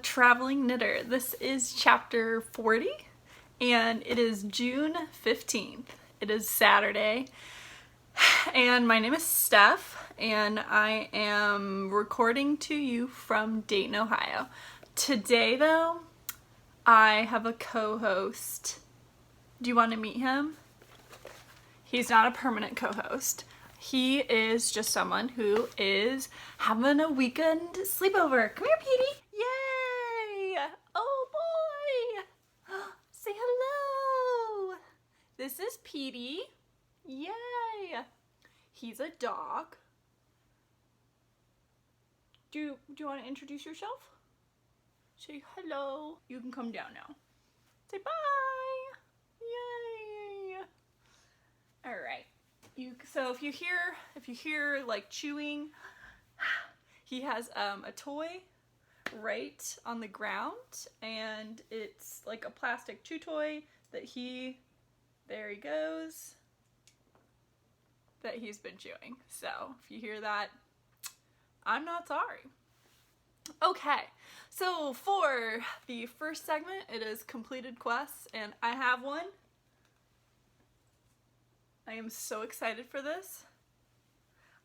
Traveling Knitter. This is chapter 40 and it is June 15th. It is Saturday and my name is Steph and I am recording to you from Dayton, Ohio. Today though, I have a co-host. Do you want to meet him? He's not a permanent co-host. He is just someone who is having a weekend sleepover. Come here, Petey. Yay! Oh boy! Say hello! This is Petey. Yay! He's a dog. Do you want to introduce yourself? Say hello. You can come down now. Say bye! Yay! Alright. So if you hear like chewing, he has a toy right on the ground, and it's like a plastic chew toy that there he goes, that he's been chewing. So if you hear that, I'm not sorry. Okay, so for the first segment, it is completed quests, and I have one. I am so excited for this.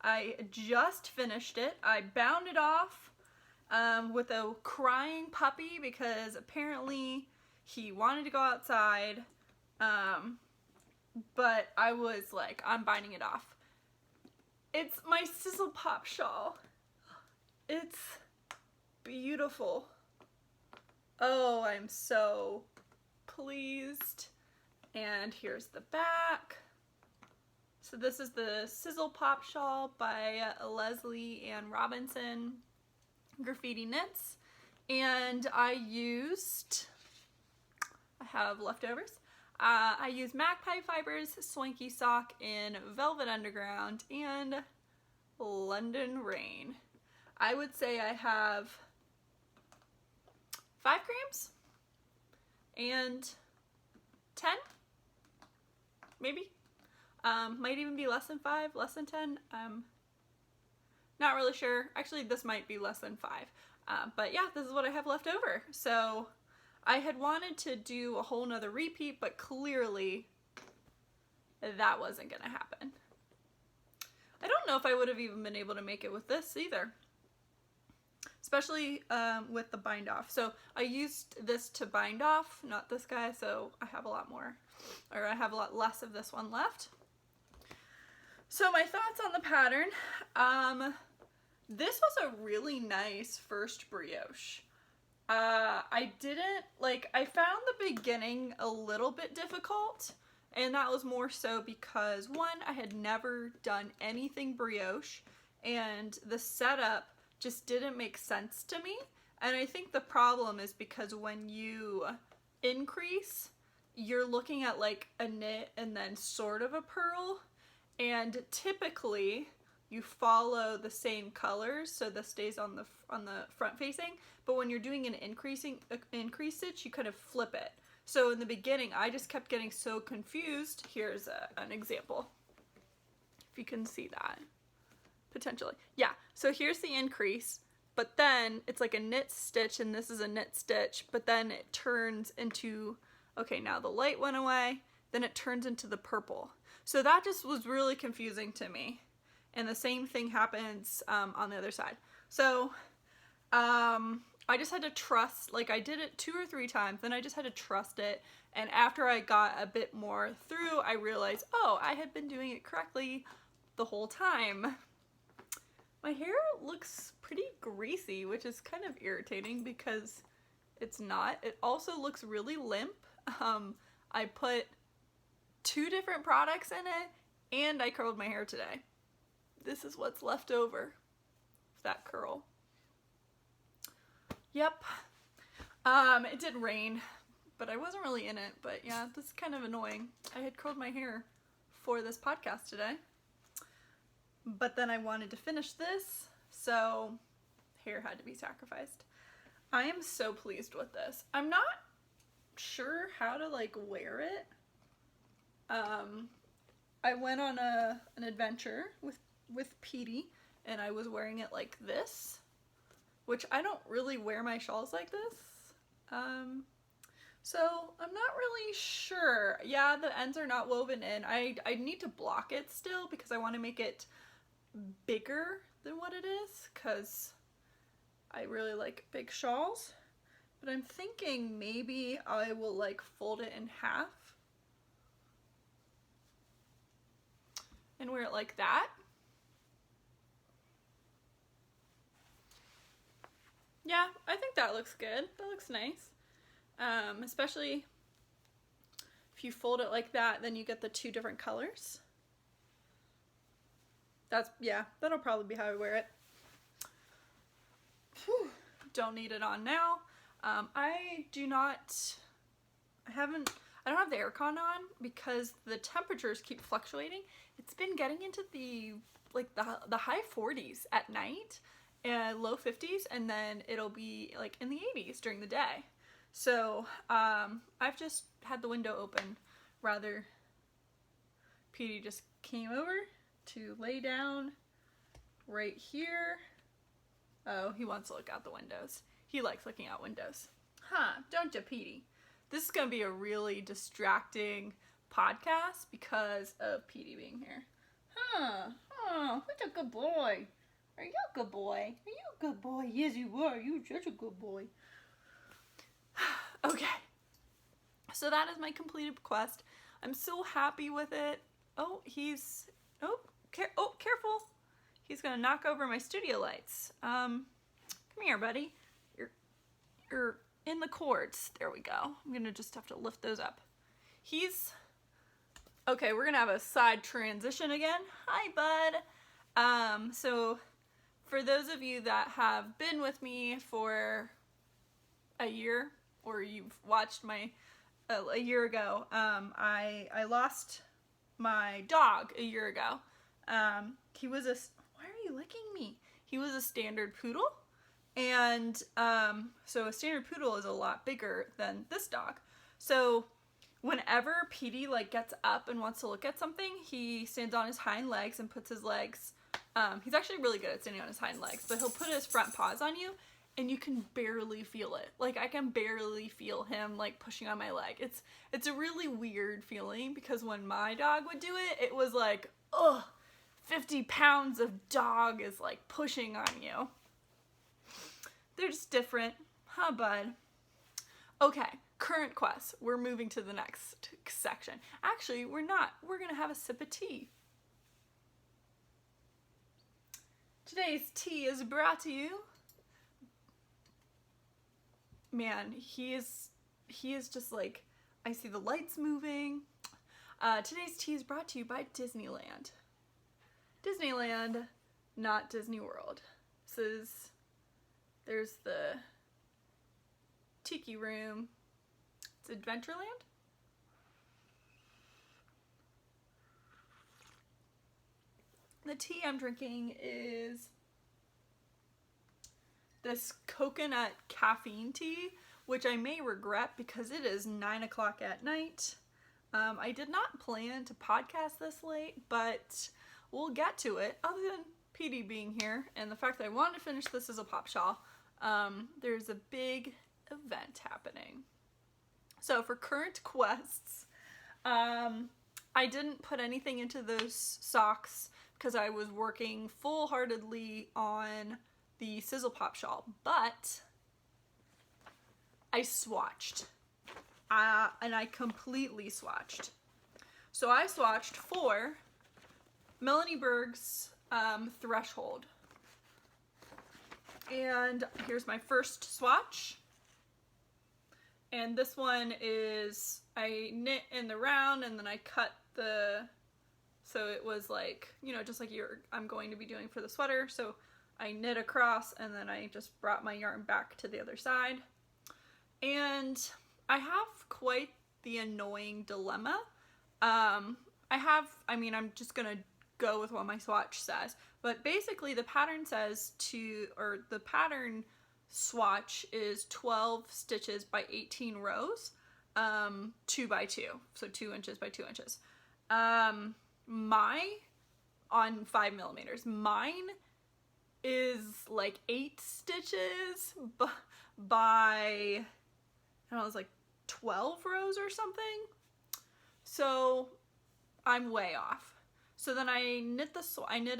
I just finished it. I bound it off with a crying puppy because apparently he wanted to go outside, but I was like, I'm binding it off. It's my Sizzlepop shawl. It's beautiful. Oh, I'm so pleased. And here's the back. So this is the Sizzlepop shawl by Lesley and Robinson Graffiti Knits, and I have leftovers. I used Magpie fibers, Swanky sock in Velvet Underground, and London Rain. I would say I have 5 grams and 10, maybe. Might even be less than 5, less than 10. Not really sure. Actually, this might be less than 5. But yeah, this is what I have left over. So I had wanted to do a whole nother repeat, but clearly that wasn't going to happen. I don't know if I would have even been able to make it with this either. Especially with the bind off. So I used this to bind off, not this guy, so I have a lot more, or I have a lot less of this one left. So my thoughts on the pattern, this was a really nice first brioche. I found the beginning a little bit difficult, and that was more so because, one, I had never done anything brioche, and the setup just didn't make sense to me. And I think the problem is because when you increase, you're looking at like a knit and then sort of a purl. And typically you follow the same colors, so this stays on the front facing, but when you're doing an increase stitch, you kind of flip it. So in the beginning, I just kept getting so confused. Here's an example, if you can see that, potentially. Yeah, so here's the increase, but then it's like a knit stitch, and this is a knit stitch, but then it turns into, okay, now the light went away, then it turns into the purple. So that just was really confusing to me. And the same thing happens on the other side. So I just had to trust, like I did it 2 or 3 times, then I just had to trust it. And after I got a bit more through, I realized, oh, I had been doing it correctly the whole time. My hair looks pretty greasy, which is kind of irritating because it's not. It also looks really limp. I put 2 different products in it, and I curled my hair today. This is what's left over of that curl. Yep. It did rain, but I wasn't really in it. But yeah, this is kind of annoying. I had curled my hair for this podcast today, but then I wanted to finish this, so hair had to be sacrificed. I am so pleased with this. I'm not sure how to like wear it. I went on an adventure with Petey, and I was wearing it like this, which I don't really wear my shawls like this. So I'm not really sure. Yeah, the ends are not woven in. I need to block it still because I want to make it bigger than what it is, because I really like big shawls. But I'm thinking maybe I will like fold it in half and wear it like that. Yeah, I think that looks good. That looks nice. Especially if you fold it like that, then you get the two different colors. Yeah, that'll probably be how I wear it. Whew, don't need it on now. I don't have the aircon on because the temperatures keep fluctuating. It's been getting into the high 40s at night and low 50s, and then it'll be like in the 80s during the day. So I've just had the window open. Rather, Petey just came over to lay down right here. Oh, he wants to look out the windows. He likes looking out windows. Huh, don't you, Petey? This is going to be a really distracting podcast because of Petey being here. Huh, oh, such a good boy. Are you a good boy? Are you a good boy? Yes, you are. You're such a good boy. Okay, so that is my completed quest. I'm so happy with it. Oh, careful. He's gonna knock over my studio lights. Come here, buddy. You're in the cords. There we go. I'm gonna just have to lift those up. Okay, we're gonna have a side transition again. Hi, bud. So for those of you that have been with me for a year, or you've watched my a year ago, I lost my dog a year ago. He was why are you licking me? He was a standard poodle, and so a standard poodle is a lot bigger than this dog. So whenever Petey like gets up and wants to look at something, he stands on his hind legs and puts his legs. He's actually really good at standing on his hind legs, but he'll put his front paws on you, and you can barely feel it. Like, I can barely feel him, like, pushing on my leg. It's a really weird feeling, because when my dog would do it, it was like, ugh, 50 pounds of dog is, like, pushing on you. They're just different. Huh, bud? Okay, current quest. We're moving to the next section. Actually, we're not. We're gonna have a sip of tea. Today's tea is brought to you. Man, he is just like, I see the lights moving. Today's tea is brought to you by Disneyland. Disneyland, not Disney World. There's the Tiki Room. It's Adventureland. The tea I'm drinking is this coconut caffeine tea, which I may regret because it is 9 o'clock at night. I did not plan to podcast this late, but we'll get to it. Other than Petey being here and the fact that I wanted to finish this as a pop shawl, there's a big event happening. So for current quests, I didn't put anything into those socks because I was working full-heartedly on the Sizzlepop shawl, but I swatched, and I completely swatched. So I swatched for Melanie Berg's Theshold, and here's my first swatch. And this one is, I knit in the round and then I cut so it was like, just like I'm going to be doing for the sweater. So I knit across and then I just brought my yarn back to the other side. And I have quite the annoying dilemma. I'm just gonna go with what my swatch says. But basically the pattern says the pattern swatch is 12 stitches by 18 rows, 2 by 2, so 2 inches by 2 inches. On 5 millimeters. Mine is like 8 stitches by, I don't know, it was like 12 rows or something. So I'm way off. So then I knit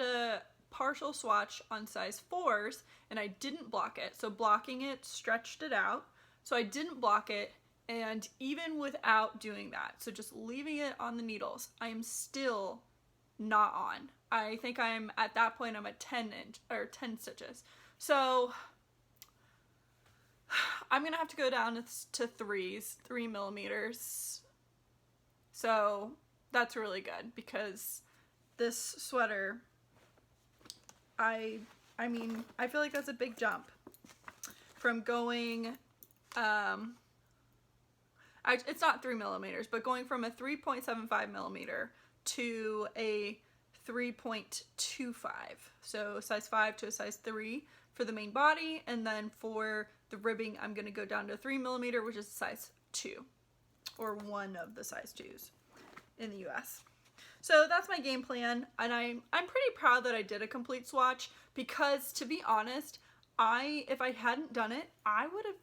a partial swatch on size 4s, and I didn't block it. So blocking it stretched it out. So I didn't block it, and even without doing that, so just leaving it on the needles, I am still not on. I think I'm at that point I'm at 10 stitches. So I'm gonna have to go down to 3 millimeters. So that's really good, because this sweater, I mean, I feel like that's a big jump from going, it's not 3 millimeters, but going from a 3.75 millimeter to a 3.25. So size 5 to a size 3 for the main body, and then for the ribbing, I'm going to go down to 3 millimeter, which is size 2, or one of the size 2s in the US. So that's my game plan, and I'm pretty proud that I did a complete swatch, because to be honest, if I hadn't done it, I would have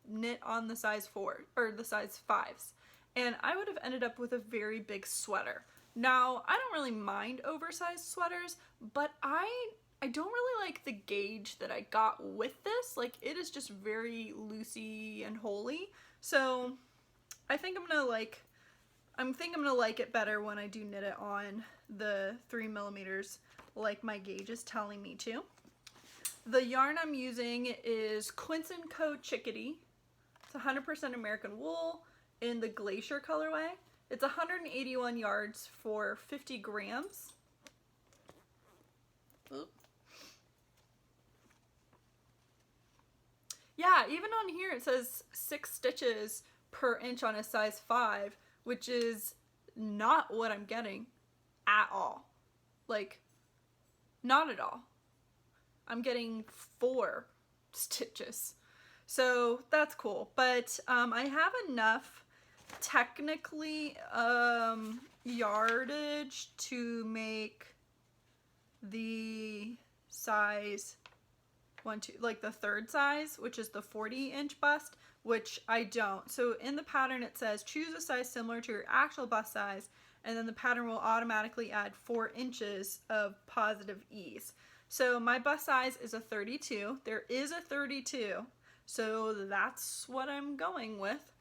knit on the size 4 or the size 5s, and I would have ended up with a very big sweater. Now, I don't really mind oversized sweaters, but I don't really like the gauge that I got with this. Like, it is just very loosey and holey. So I think I'm gonna like it better when I do knit it on the 3 millimeters, like my gauge is telling me to. The yarn I'm using is Quince & Co. Chickadee. It's 100% American wool in the Glacier colorway. It's 181 yards for 50 grams. Oop. Yeah, even on here it says 6 stitches per inch on a size 5, which is not what I'm getting at all. Like, not at all. I'm getting 4 stitches. So that's cool. But I have enough technically yardage to make the size like the 3rd size, which is the 40-inch bust, which I don't. So in the pattern it says choose a size similar to your actual bust size, and then the pattern will automatically add 4 inches of positive ease. So my bust size is a 32. There is a 32, so that's what I'm going with.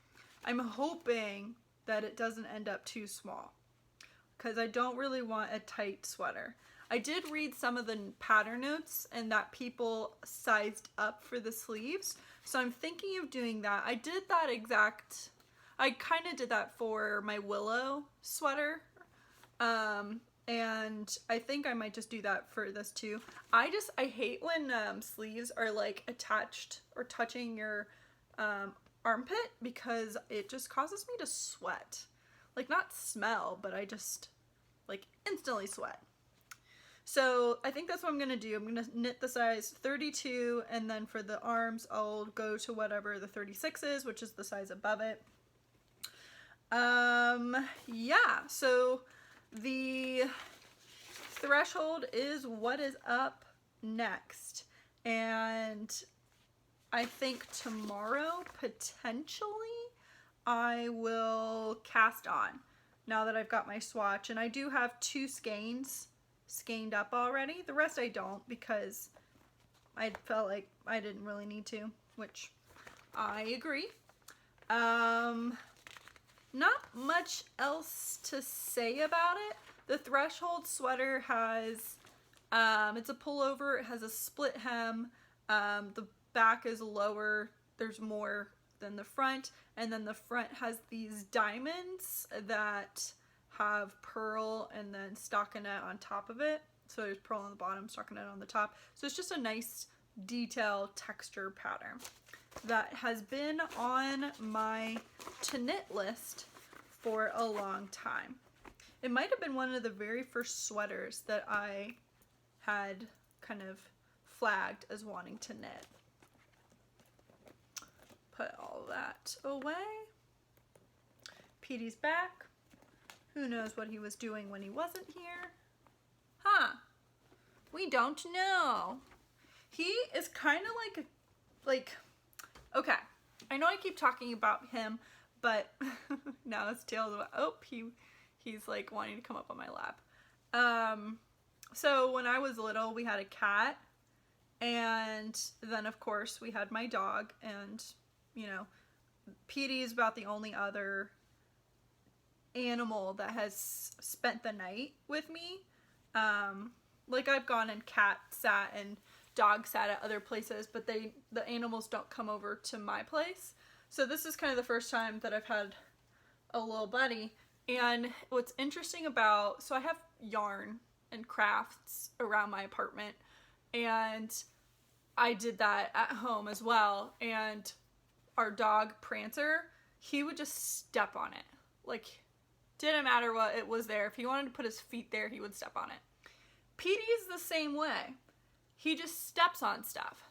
I'm hoping that it doesn't end up too small, because I don't really want a tight sweater. I did read some of the pattern notes and that people sized up for the sleeves, so I'm thinking of doing that. I kind of did that for my Willow sweater, and I think I might just do that for this too. I hate when sleeves are like attached or touching your armpit, because it just causes me to sweat. Like, not smell, but I just like instantly sweat. So I think that's what I'm going to do. I'm going to knit the size 32, and then for the arms I'll go to whatever the 36 is, which is the size above it. Yeah, so the Theshold is what is up next, and I think tomorrow potentially I will cast on, now that I've got my swatch, and I do have 2 skeins skeined up already. The rest I don't, because I felt like I didn't really need to, which I agree. Not much else to say about it. The Theshold sweater has, it's a pullover, it has a split hem, the back is lower, there's more than the front, and then the front has these diamonds that have pearl and then stockinette on top of it. So there's pearl on the bottom, stockinette on the top. So it's just a nice detail texture pattern that has been on my to knit list for a long time. It might have been one of the very first sweaters that I had kind of flagged as wanting to knit. Put all that away. Petey's back. Who knows what he was doing when he wasn't here? Huh. We don't know. He is kind of okay, I know I keep talking about him, but now his tail's about, oh, he's like wanting to come up on my lap. So when I was little, we had a cat, and then of course we had my dog, and you know, Petey is about the only other animal that has spent the night with me. Like I've gone and cat sat and dog sat at other places, but the animals don't come over to my place. So this is kind of the first time that I've had a little buddy. And what's interesting about, so I have yarn and crafts around my apartment, and I did that at home as well. And our dog Prancer, he would just step on it. Like, didn't matter what it was there. If he wanted to put his feet there, he would step on it. Petey is the same way. He just steps on stuff.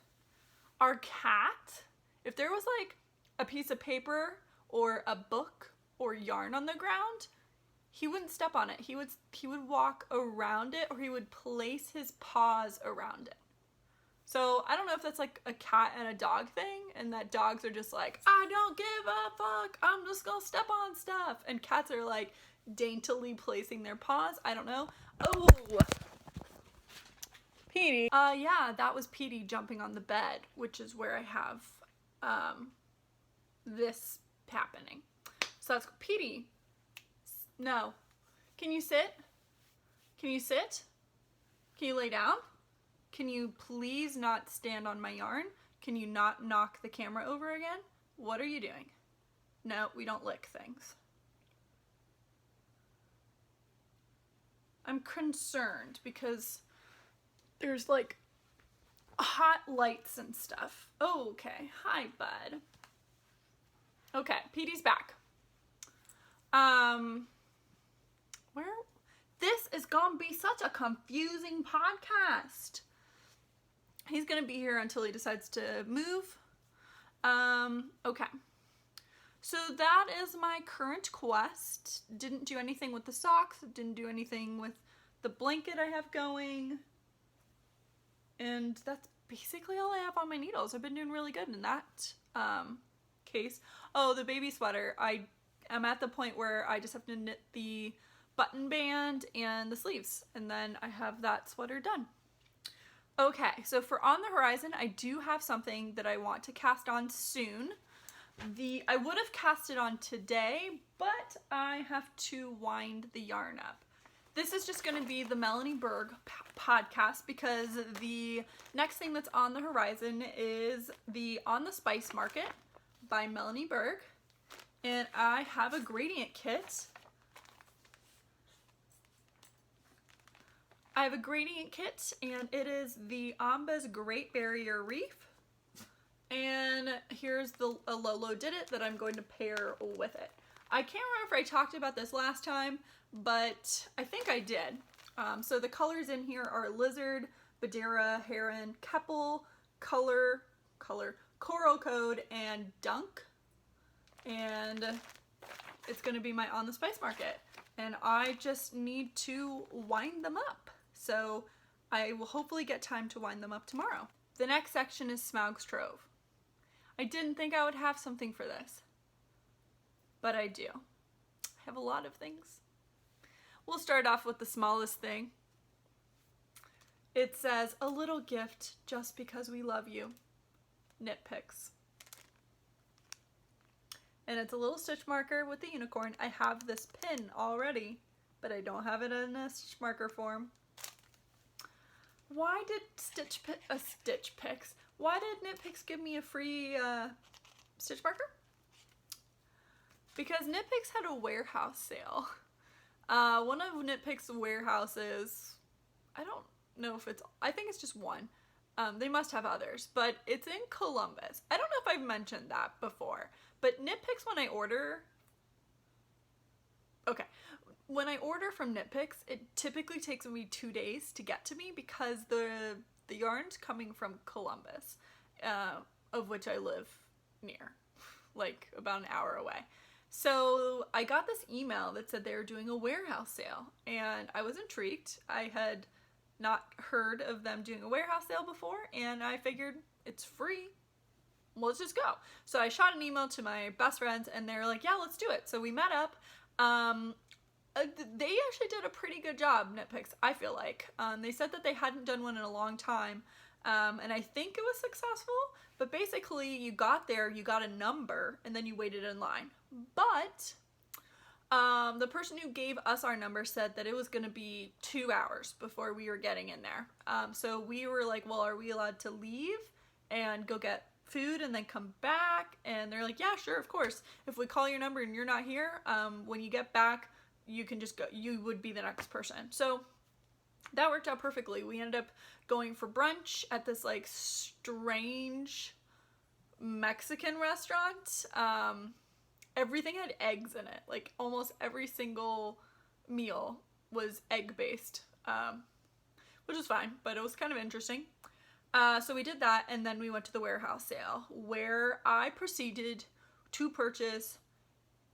Our cat, if there was like a piece of paper or a book or yarn on the ground, he wouldn't step on it. He would walk around it, or he would place his paws around it. So I don't know if that's like a cat and a dog thing, and that dogs are just like, I don't give a fuck, I'm just gonna step on stuff. And cats are like daintily placing their paws. I don't know. Oh, Petey. Yeah, that was Petey jumping on the bed, which is where I have this happening. So that's Petey. No. Can you sit? Can you sit? Can you lay down? Can you please not stand on my yarn? Can you not knock the camera over again? What are you doing? No, we don't lick things. I'm concerned because there's like hot lights and stuff. Oh, okay. Hi, bud. Okay, Petey's back. Where? This is gonna be such a confusing podcast. He's gonna be here until he decides to move. Okay. So that is my current quest. Didn't do anything with the socks. Didn't do anything with the blanket I have going. And that's basically all I have on my needles. I've been doing really good in that case. Oh, the baby sweater. I am at the point where I just have to knit the button band and the sleeves, and then I have that sweater done. Okay, so for On the Horizon, I do have something that I want to cast on soon. I would have cast it on today, but I have to wind the yarn up. This is just going to be the Melanie Berg podcast, because the next thing that's on the horizon is the On the Spice Market by Melanie Berg, and I have a gradient kit. I have a gradient kit, and it is the Ambah's Great Barrier Reef. And here's a Lolo Did It that I'm going to pair with it. I can't remember if I talked about this last time, but I think I did. So the colors in here are Lizard, Badera, Heron, Keppel, Coral Code, and Dunk. And it's going to be my On the Spice Market. And I just need to wind them up. So I will hopefully get time to wind them up tomorrow. The next section is Smaug's Trove. I didn't think I would have something for this, but I do. I have a lot of things. We'll start off with the smallest thing. It says, a little gift just because we love you. Knitpicks. And it's a little stitch marker with the unicorn. I have this pin already, but I don't have it in a stitch marker form. Why did Why did Knitpicks give me a free stitch marker? Because Knitpicks had a warehouse sale. One of Knitpicks' warehouses, I don't know if I think it's just one. They must have others, but it's in Columbus. I don't know if I've mentioned that before, but Knitpicks, when I order from Knitpicks, it typically takes me 2 days to get to me, because the yarn's coming from Columbus, of which I live near, like about an hour away. So I got this email that said they were doing a warehouse sale, and I was intrigued. I had not heard of them doing a warehouse sale before, and I figured it's free. Well, let's just go. So I shot an email to my best friends, and they're like, yeah, let's do it. So we met up. They actually did a pretty good job, Knitpicks, I feel like. They said that they hadn't done one in a long time, and I think it was successful. But basically, you got there, you got a number, and then you waited in line. But the person who gave us our number said that it was going to be 2 hours before we were getting in there. So we were like, well, are we allowed to leave and go get food and then come back? And they're like, yeah, sure, of course. If we call your number and you're not here, when you get back, you can just go. You would be the next person. So that worked out perfectly. We ended up going for brunch at this like strange Mexican restaurant. Everything had eggs in it. Like almost every single meal was egg based, which was fine, but it was kind of interesting. So we did that, and then we went to the warehouse sale, where I proceeded to purchase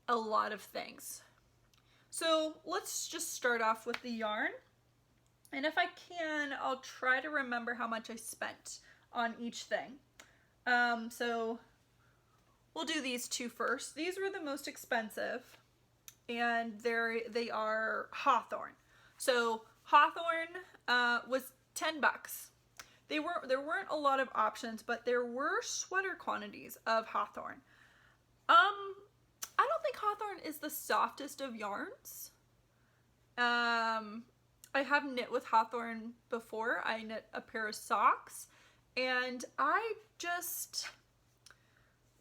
a lot of things. So let's just start off with the yarn. And if I can, I'll try to remember how much I spent on each thing. So we'll do these two first. These were the most expensive, and they are Hawthorn. So Hawthorn was $10. There weren't a lot of options, but there were sweater quantities of Hawthorn. I don't think Hawthorn is the softest of yarns. I have knit with Hawthorn before. I knit a pair of socks, and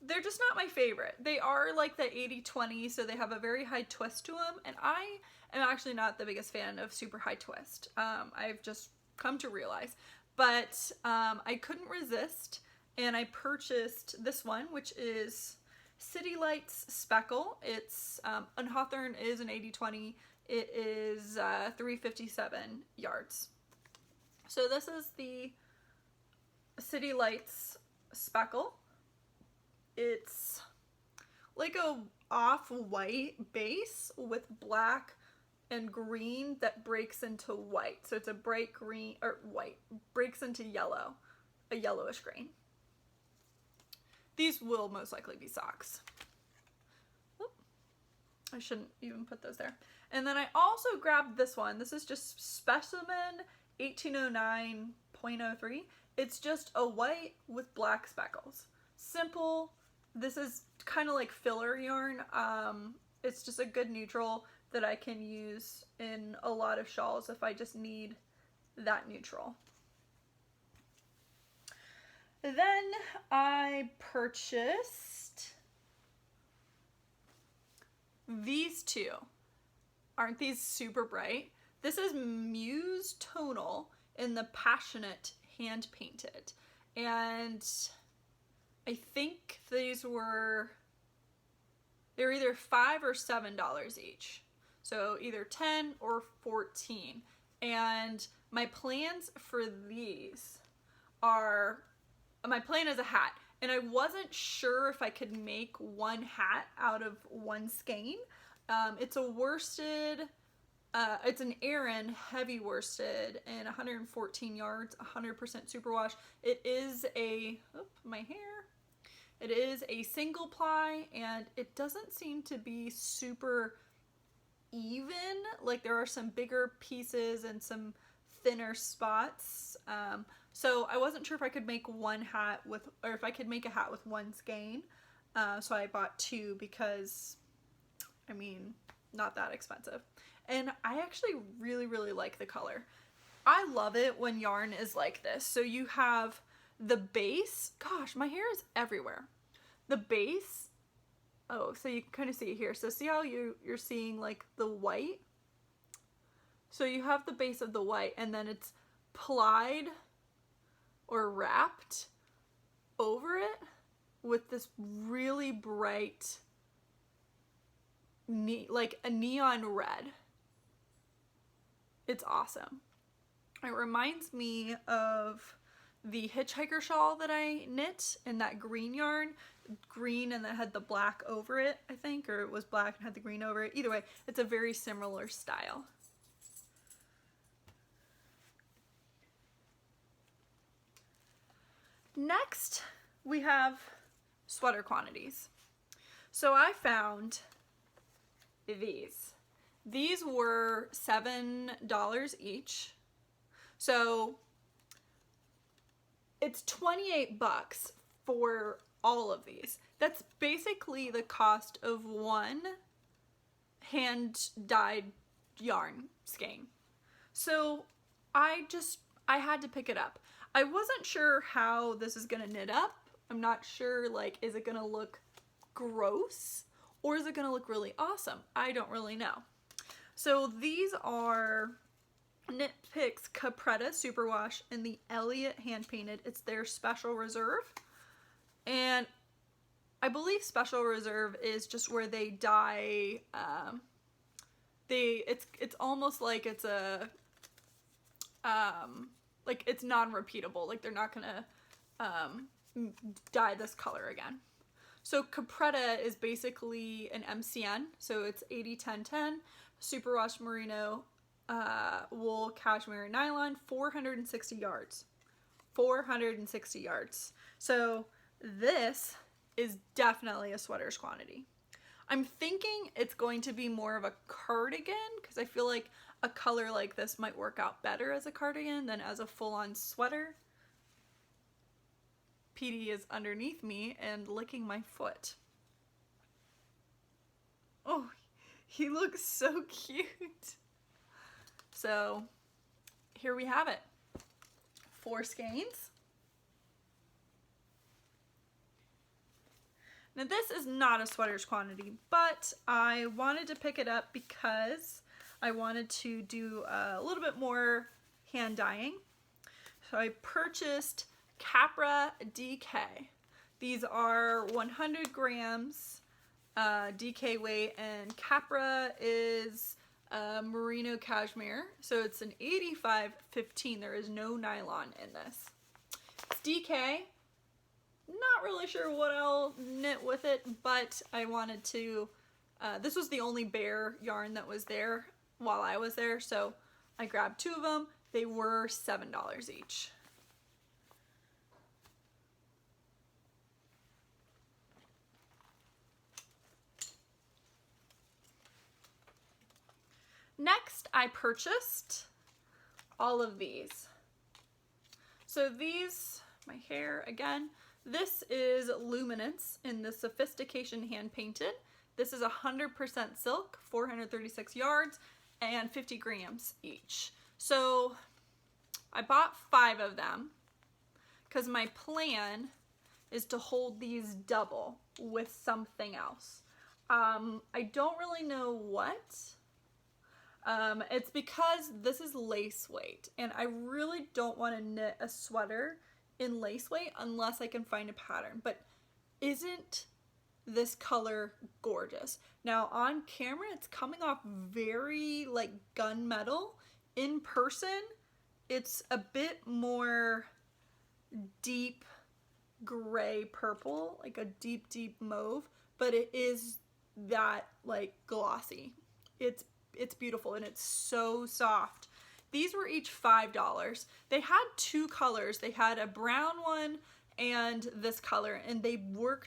they're just not my favorite. They are like the 80-20, so they have a very high twist to them, and I am actually not the biggest fan of super high twist. I've just come to realize. But I couldn't resist, and I purchased this one, which is City Lights Speckle. It's, and Hawthorn is an 80-20. It is 357 yards. So this is the City Lights Speckle. It's like a off-white base with black and green that breaks into white. So it's a bright green, or white, breaks into yellow, a yellowish green. These will most likely be socks. Oop, I shouldn't even put those there. And then I also grabbed this one. This is just Specimen 1809.03. It's just a white with black speckles. Simple. This is kind of like filler yarn. It's just a good neutral that I can use in a lot of shawls if I just need that neutral. Then I purchased these two. Aren't these super bright? This is Muse Tonal in the Passionate Handpainted. And I think they're either $5 or $7 each. So either 10 or 14. And my plans for these are, my plan is a hat. And I wasn't sure if I could make one hat out of one skein. It's a worsted, it's an Aran heavy worsted and 114 yards, 100% superwash. It is a, my hair. It is a single ply, and it doesn't seem to be super even. Like there are some bigger pieces and some thinner spots. So I wasn't sure if I could make one hat with, or if I could make a hat with one skein. So I bought two because, I mean, not that expensive. And I actually really, really like the color. I love it when yarn is like this. So you have the base, gosh, my hair is everywhere. The base, oh, so you can kind of see it here. So see how you're seeing like the white? So you have the base of the white, and then it's plied or wrapped over it with this really bright, like a neon red. It's awesome. It reminds me of the hitchhiker shawl that I knit in that green yarn. Green and then had the black over it, I think, or it was black and had the green over it. Either way, it's a very similar style. Next, we have sweater quantities. So I found these. These were $7 each. So it's 28 bucks for all of these. That's basically the cost of one hand-dyed yarn skein. So I had to pick it up. I wasn't sure how this is gonna knit up. I'm not sure, like, is it gonna look gross or is it gonna look really awesome? I don't really know. So these are Knitpicks Capretta Superwash in the Eliot Handpainted. It's their Special Reserve. And I believe Special Reserve is just where they dye, it's almost like it's a, like it's non-repeatable. Like they're not gonna dye this color again. So Capretta is basically an MCN, so it's 80-10-10, Superwash Merino, wool, cashmere, and nylon, 460 yards. 460 yards. So this is definitely a sweater's quantity. I'm thinking it's going to be more of a cardigan because I feel like a color like this might work out better as a cardigan than as a full-on sweater. PD is underneath me and licking my foot. Oh, he looks so cute. So here we have it. 4 skeins. Now this is not a sweater's quantity, but I wanted to pick it up because I wanted to do a little bit more hand dyeing. So I purchased Capra DK. These are 100 grams DK weight, and Capra is merino cashmere, so it's an 85-15. There is no nylon in this. It's DK. Not really sure what I'll knit with it, but I wanted to, this was the only Bare yarn that was there while I was there, so I grabbed 2 of them. They were $7 each. Next, I purchased all of these. So these, my hair again, this is Luminance in the Sophistication Hand Painted. This is 100% silk, 436 yards, and 50 grams each. So I bought 5 of them because my plan is to hold these double with something else. I don't really know what. It's because this is lace weight, and I really don't want to knit a sweater in lace weight unless I can find a pattern. But isn't this color gorgeous? Now on camera it's coming off very like gunmetal. In person it's a bit more deep gray purple, like a deep mauve, but it is that like glossy. It's beautiful and it's so soft. These were each $5. They had 2 colors. They had a brown one and this color, and they were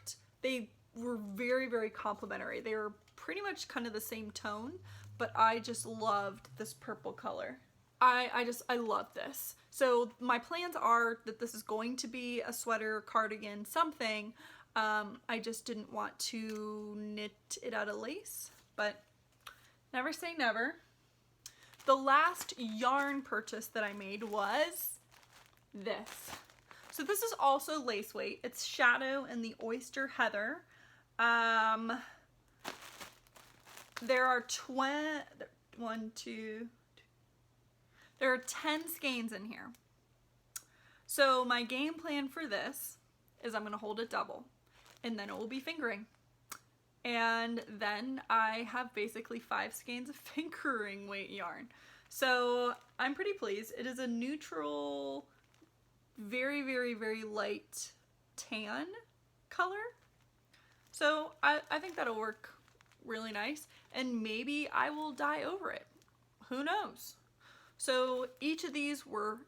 very complimentary. They were pretty much kind of the same tone, but I just loved this purple color. I love this. So my plans are that this is going to be a sweater, cardigan, something. I just didn't want to knit it out of lace, but never say never. The last yarn purchase that I made was this. So this is also lace weight. It's Shadow and the Oyster Heather. There are 10 skeins in here. So my game plan for this is I'm going to hold it double, and then it will be fingering. And then I have basically 5 skeins of fingering weight yarn. So I'm pretty pleased. It is a neutral, very light tan color. So I think that'll work really nice. And maybe I will dye over it. Who knows? So each of these were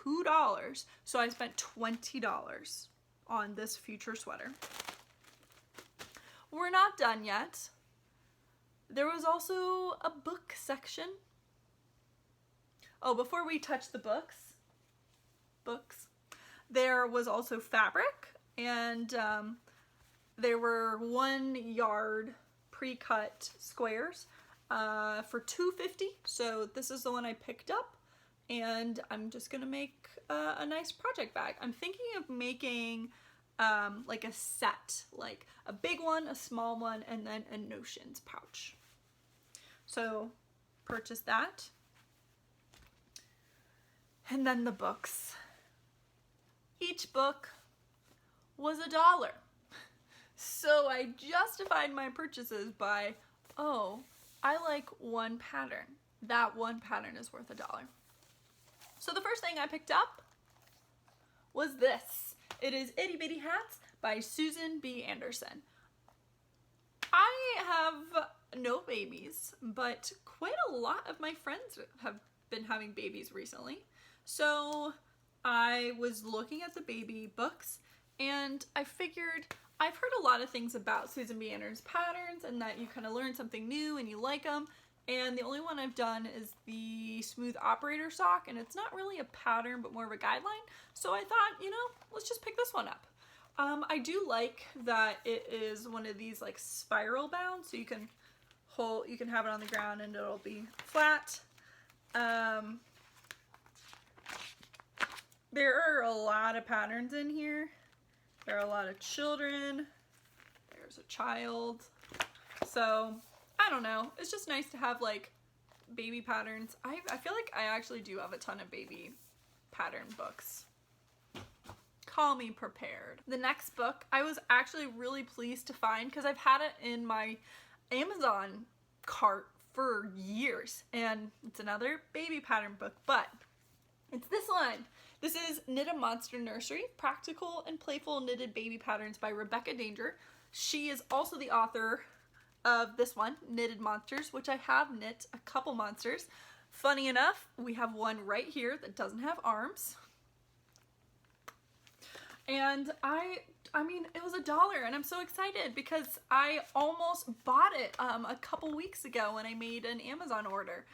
$2. So I spent $20. on this future sweater. We're not done yet. There was also a book section. Oh, before we touch the books, there was also fabric, and there were 1 yard pre-cut squares for $2.50. So this is the one I picked up, and I'm just gonna make a nice project bag. I'm thinking of making like a set, like a big one, a small one, and then a notions pouch. So purchased that. And then the books. Each book was $1. So I justified my purchases by, oh, I like one pattern. That one pattern is worth $1. So the first thing I picked up was this. It is Itty Bitty Hats by Susan B. Anderson. I have no babies, but quite a lot of my friends have been having babies recently. So I was looking at the baby books, and I figured I've heard a lot of things about Susan B. Anderson's patterns, and that you kind of learn something new and you like them. And the only one I've done is the Smooth Operator sock, and it's not really a pattern, but more of a guideline. So I thought, you know, let's just pick this one up. I do like that it is one of these like spiral bound, so you can have it on the ground and it'll be flat. There are a lot of patterns in here. There are a lot of children. There's a child. So I don't know. It's just nice to have like baby patterns. I feel like I actually do have a ton of baby pattern books. Call me prepared. The next book I was actually really pleased to find because I've had it in my Amazon cart for years, and it's another baby pattern book, but it's this one. This is Knit a Monster Nursery, Practical and Playful Knitted Baby Patterns by Rebecca Danger. She is also the author of this one, Knitted Monsters, which I have knit a couple monsters. Funny enough, we have one right here that doesn't have arms. And I mean, it was $1, and I'm so excited because I almost bought it a couple weeks ago when I made an Amazon order.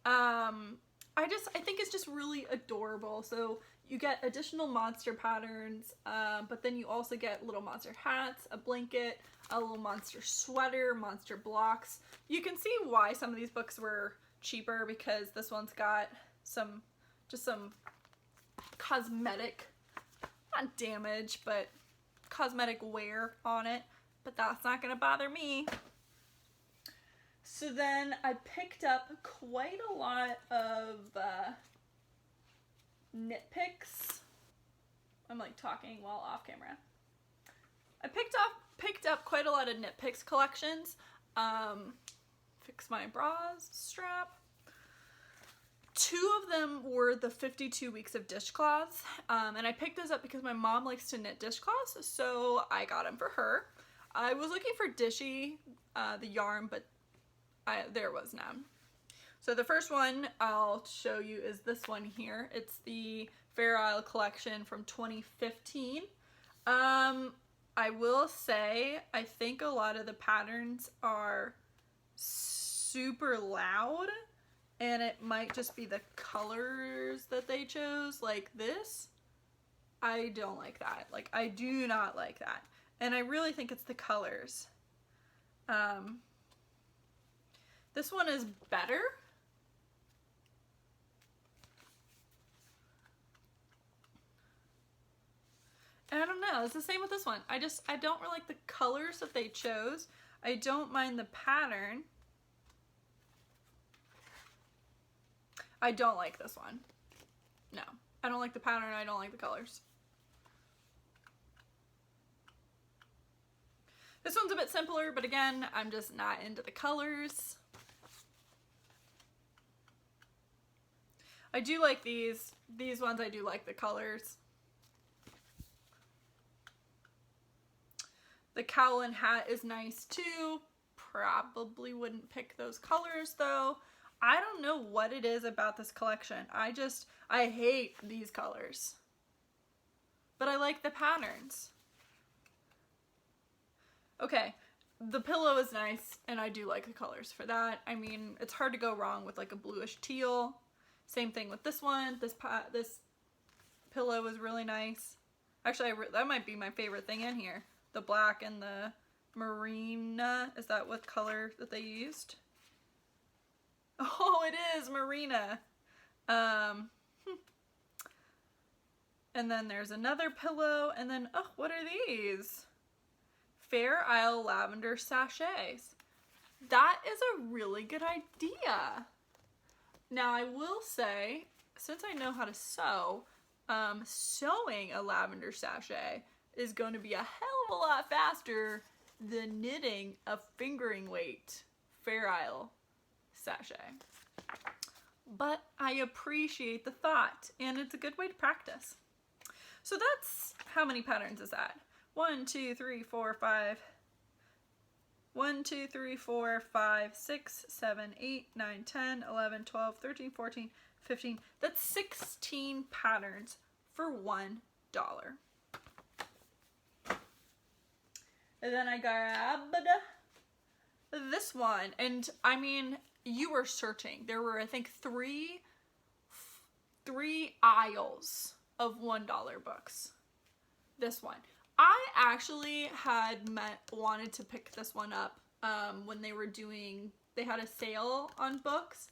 I think it's just really adorable. So you get additional monster patterns, but then you also get little monster hats, a blanket, a little monster sweater, monster blocks. You can see why some of these books were cheaper, because this one's got some cosmetic, not damage, but cosmetic wear on it, but that's not gonna bother me. So then I picked up quite a lot of Knitpicks. I'm like talking while off camera. I picked up quite a lot of Knitpicks collections. Fix my bras strap. 2 of them were the 52 weeks of dishcloths, and I picked those up because my mom likes to knit dishcloths, so I got them for her. I was looking for Dishy, the yarn, but there was none. So the first one I'll show you is this one here. It's the Fair Isle collection from 2015. I will say, I think a lot of the patterns are super loud, and it might just be the colors that they chose. Like this, I don't like that. Like, I do not like that. And I really think it's the colors. This one is better. And I don't know, it's the same with this one. I don't really like the colors that they chose. I don't mind the pattern. I don't like this one. No, I don't like the pattern, I don't like the colors. This one's a bit simpler, but again, I'm just not into the colors. I do like these ones. I do like the colors. The cowl and hat is nice too. Probably wouldn't pick those colors though. I don't know what it is about this collection. I hate these colors. But I like the patterns. Okay, the pillow is nice, and I do like the colors for that. I mean, it's hard to go wrong with like a bluish teal. Same thing with this one. This pillow is really nice. Actually, that might be my favorite thing in here. The black and the Merino. Is that what color that they used? Oh, it is Merino. And then there's another pillow, and then, oh, what are these? Fair Isle lavender sachets. That is a really good idea. Now I will say, since I know how to sew, sewing a lavender sachet is going to be a hell of a lot faster than knitting a fingering weight Fair Isle sachet. But I appreciate the thought, and it's a good way to practice. So that's, how many patterns is that? 1, 2, 3, 4, 5. 1, 2, 3, 4, 5, 6, 7, 8, 9, 10, 11, 12, 13, 14, 15. That's 16 patterns for $1. And then I grabbed this one. And I mean, you were searching. There were, I think, three aisles of $1 books. This one. I actually had wanted to pick this one up when they had a sale on books,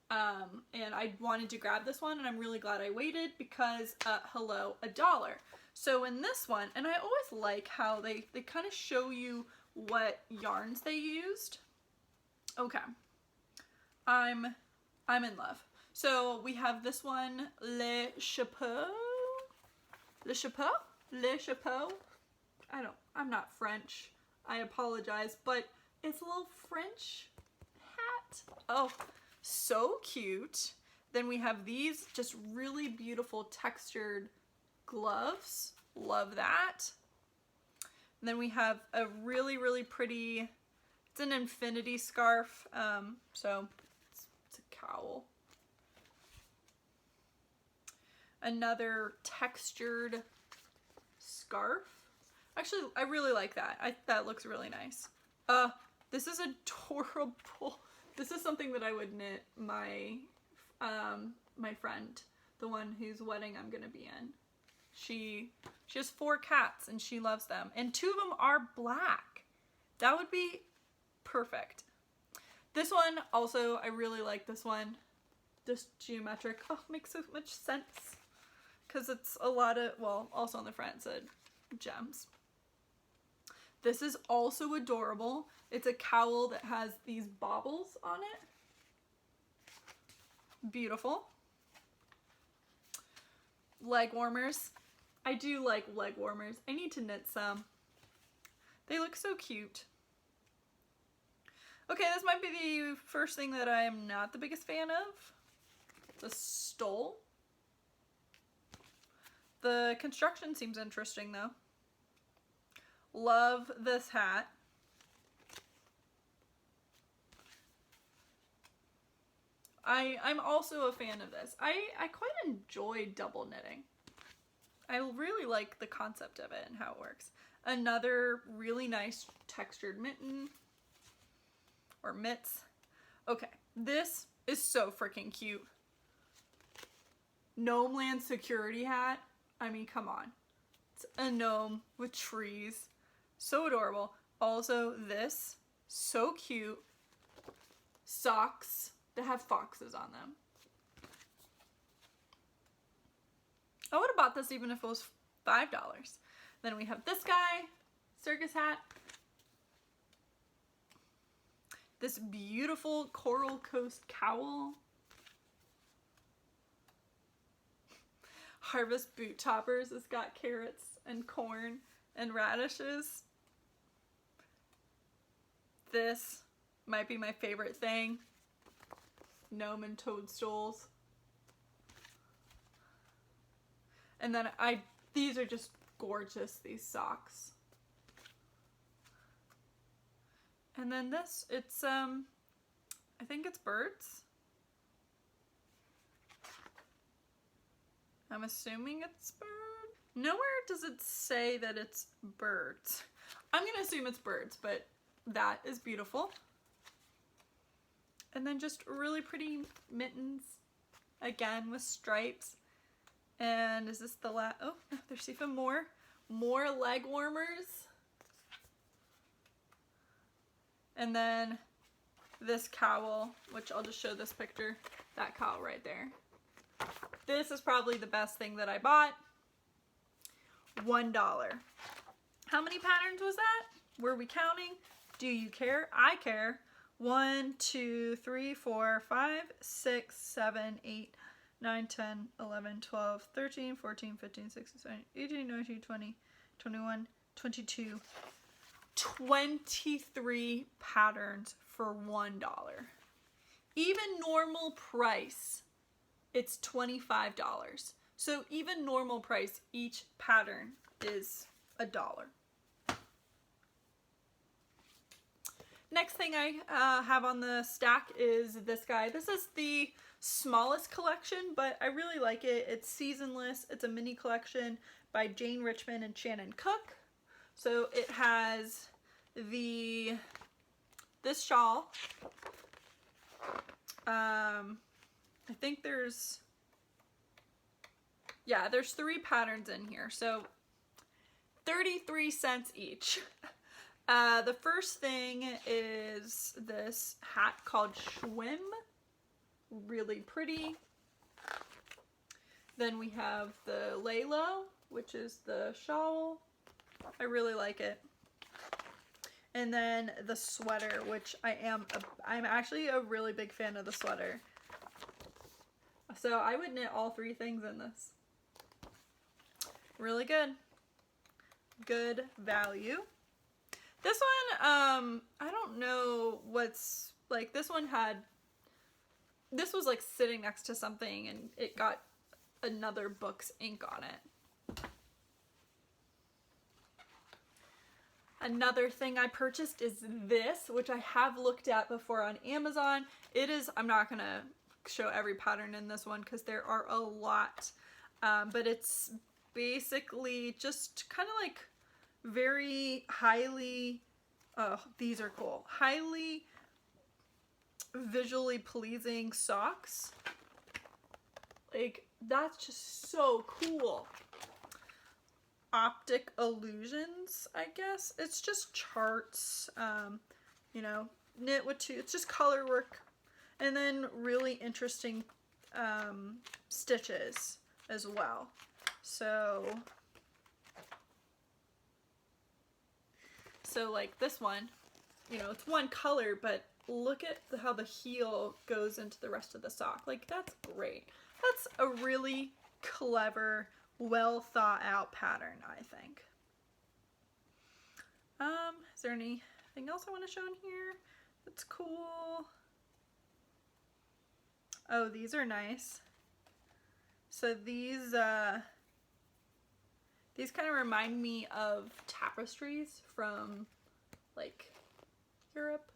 and I wanted to grab this one, and I'm really glad I waited because, hello, $1. So in this one, and I always like how they kind of show you what yarns they used. Okay. I'm in love. So we have this one, Le Chapeau. I'm not French. I apologize, but it's a little French hat. Oh, so cute. Then we have these just really beautiful textured gloves. Love that. And then we have a really, really pretty, it's an infinity scarf. So it's a cowl. Another textured scarf. Actually, I really like that. That looks really nice. This is adorable. This is something that I would knit my friend, the one whose wedding I'm gonna be in. She has 4 cats and she loves them, and 2 of them are black. That would be perfect. This one also, I really like this one. This geometric. Oh, makes so much sense. Because it's a lot of, well, also on the front it said gems. This is also adorable. It's a cowl that has these baubles on it. Beautiful. Leg warmers. I do like leg warmers. I need to knit some. They look so cute. Okay, this might be the first thing that I am not the biggest fan of. The stole. The construction seems interesting though. Love this hat. I'm also a fan of this. I quite enjoy double knitting. I really like the concept of it and how it works. Another really nice textured mitten or mitts. Okay, this is so freaking cute. Gnome Land security hat. I mean, come on. It's a gnome with trees. So adorable. Also, this, so cute. Socks that have foxes on them. I would have bought this even if it was $5. Then we have this guy, circus hat. This beautiful Coral Coast cowl. Harvest boot toppers. It's got carrots and corn and radishes. This might be my favorite thing. Gnome and toadstools. And then these are just gorgeous, these socks. And then this, it's, I think it's birds. I'm assuming it's bird. Nowhere does it say that it's birds. I'm gonna assume it's birds, but that is beautiful. And then just really pretty mittens, again with stripes. And is this the last? Oh, there's even more leg warmers. And then this cowl, which I'll just show this picture, that cowl right there. This is probably the best thing that I bought. $1. How many patterns was that? Were we counting? Do you care? I care. 1, 2, 3, 4, 5, 6, 7, 8, 9, 10, 11, 12, 13, 14, 15, 16, 17, 18, 19, 20, 21, 22, 23 patterns for $1. Even normal price, it's $25. So even normal price, each pattern is $1. Next thing I have on the stack is this guy. This is the smallest collection, but I really like it. It's seasonless. It's a mini collection by Jane Richmond and Shannon Cook. So it has this shawl. I think there's 3 patterns in here. So 33 cents each. The first thing is this hat called Schwim. Really pretty. Then we have the Lolo, which is the shawl. I really like it. And then the sweater, which I'm actually a really big fan of the sweater. So I would knit all 3 things in this. Really good. Good value. This one, I don't know what's, like, this was like sitting next to something and it got another book's ink on it. Another thing I purchased is this, which I have looked at before on Amazon. It is, I'm not gonna show every pattern in this one because there are a lot, but it's basically just kind of like very highly, oh, these are cool, highly visually pleasing socks. Like, that's just so cool. Optic illusions, I guess. It's just charts, you know, knit with 2, it's just color work, and then really interesting stitches as well. So like this one, you know, it's one color, but look at how the heel goes into the rest of the sock. Like, that's great. That's a really clever, well thought out pattern, I think. Is there anything else I want to show in here that's cool? Oh, these are nice. So these kind of remind me of tapestries from, like, Europe.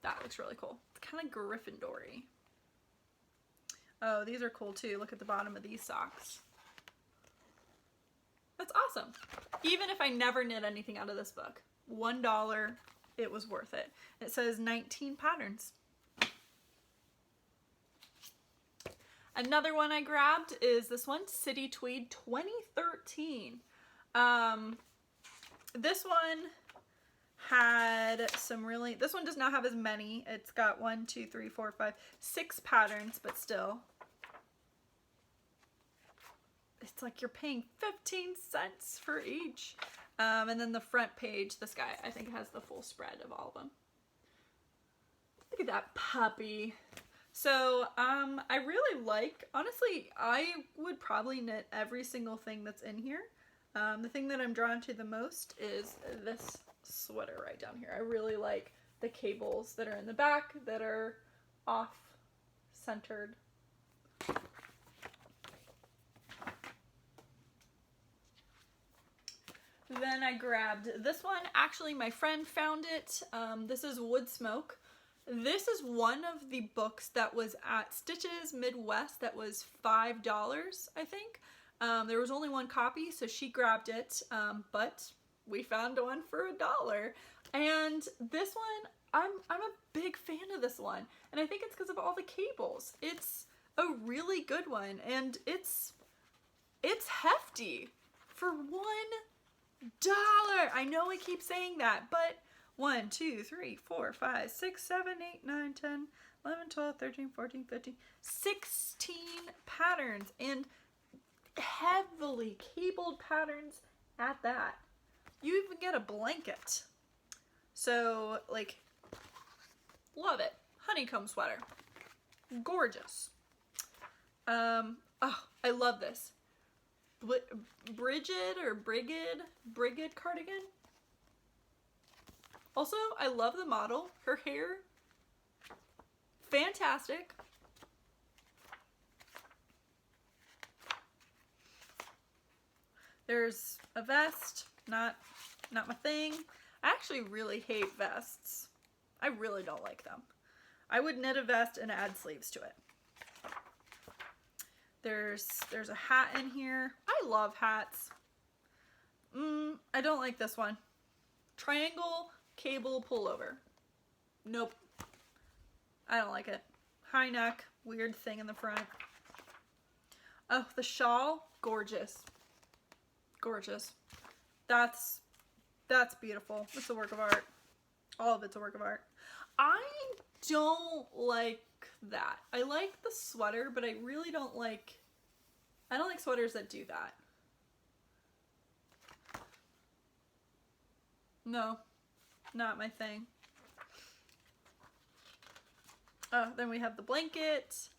That looks really cool. It's kind of Gryffindor-y. Oh, these are cool too. Look at the bottom of these socks. That's awesome. Even if I never knit anything out of this book, $1, it was worth it. It says 19 patterns. Another one I grabbed is this one, City Tweed 2013. This one had some really, this one does not have as many. It's got 1, 2, 3, 4, 5, 6 patterns, but still. It's like you're paying 15 cents for each. And then the front page, this guy, I think has the full spread of all of them. Look at that puppy. So, I really like, honestly, I would probably knit every single thing that's in here. The thing that I'm drawn to the most is this sweater right down here. I really like the cables that are in the back that are off-centered. Then I grabbed this one. Actually, my friend found it. This is Wood Smoke. This is one of the books that was at Stitches Midwest that was $5, I think. There was only one copy, so she grabbed it, but we found one for $1. And this one, I'm a big fan of this one. And I think it's because of all the cables. It's a really good one, and it's hefty for $1. I know I keep saying that, but 1, 2, 3, 4, 5, 6, 7, 8, 9, 10, 11, 12, 13, 14, 15, 16 patterns, and heavily cabled patterns at that. You even get a blanket. So, like, love it. Honeycomb sweater. Gorgeous. Oh, I love this. Brigid cardigan. Also, I love the model. Her hair, fantastic. There's a vest, not my thing. I actually really hate vests. I really don't like them. I would knit a vest and add sleeves to it. There's a hat in here. I love hats. I don't like this one. Triangle cable pullover. Nope. I don't like it. High neck, weird thing in the front. Oh, the shawl, gorgeous. Gorgeous. That's beautiful. It's a work of art. All of it's a work of art. I don't like that. I like the sweater, but I really don't like, I don't like sweaters that do that. No, not my thing. Oh, then we have the blanket.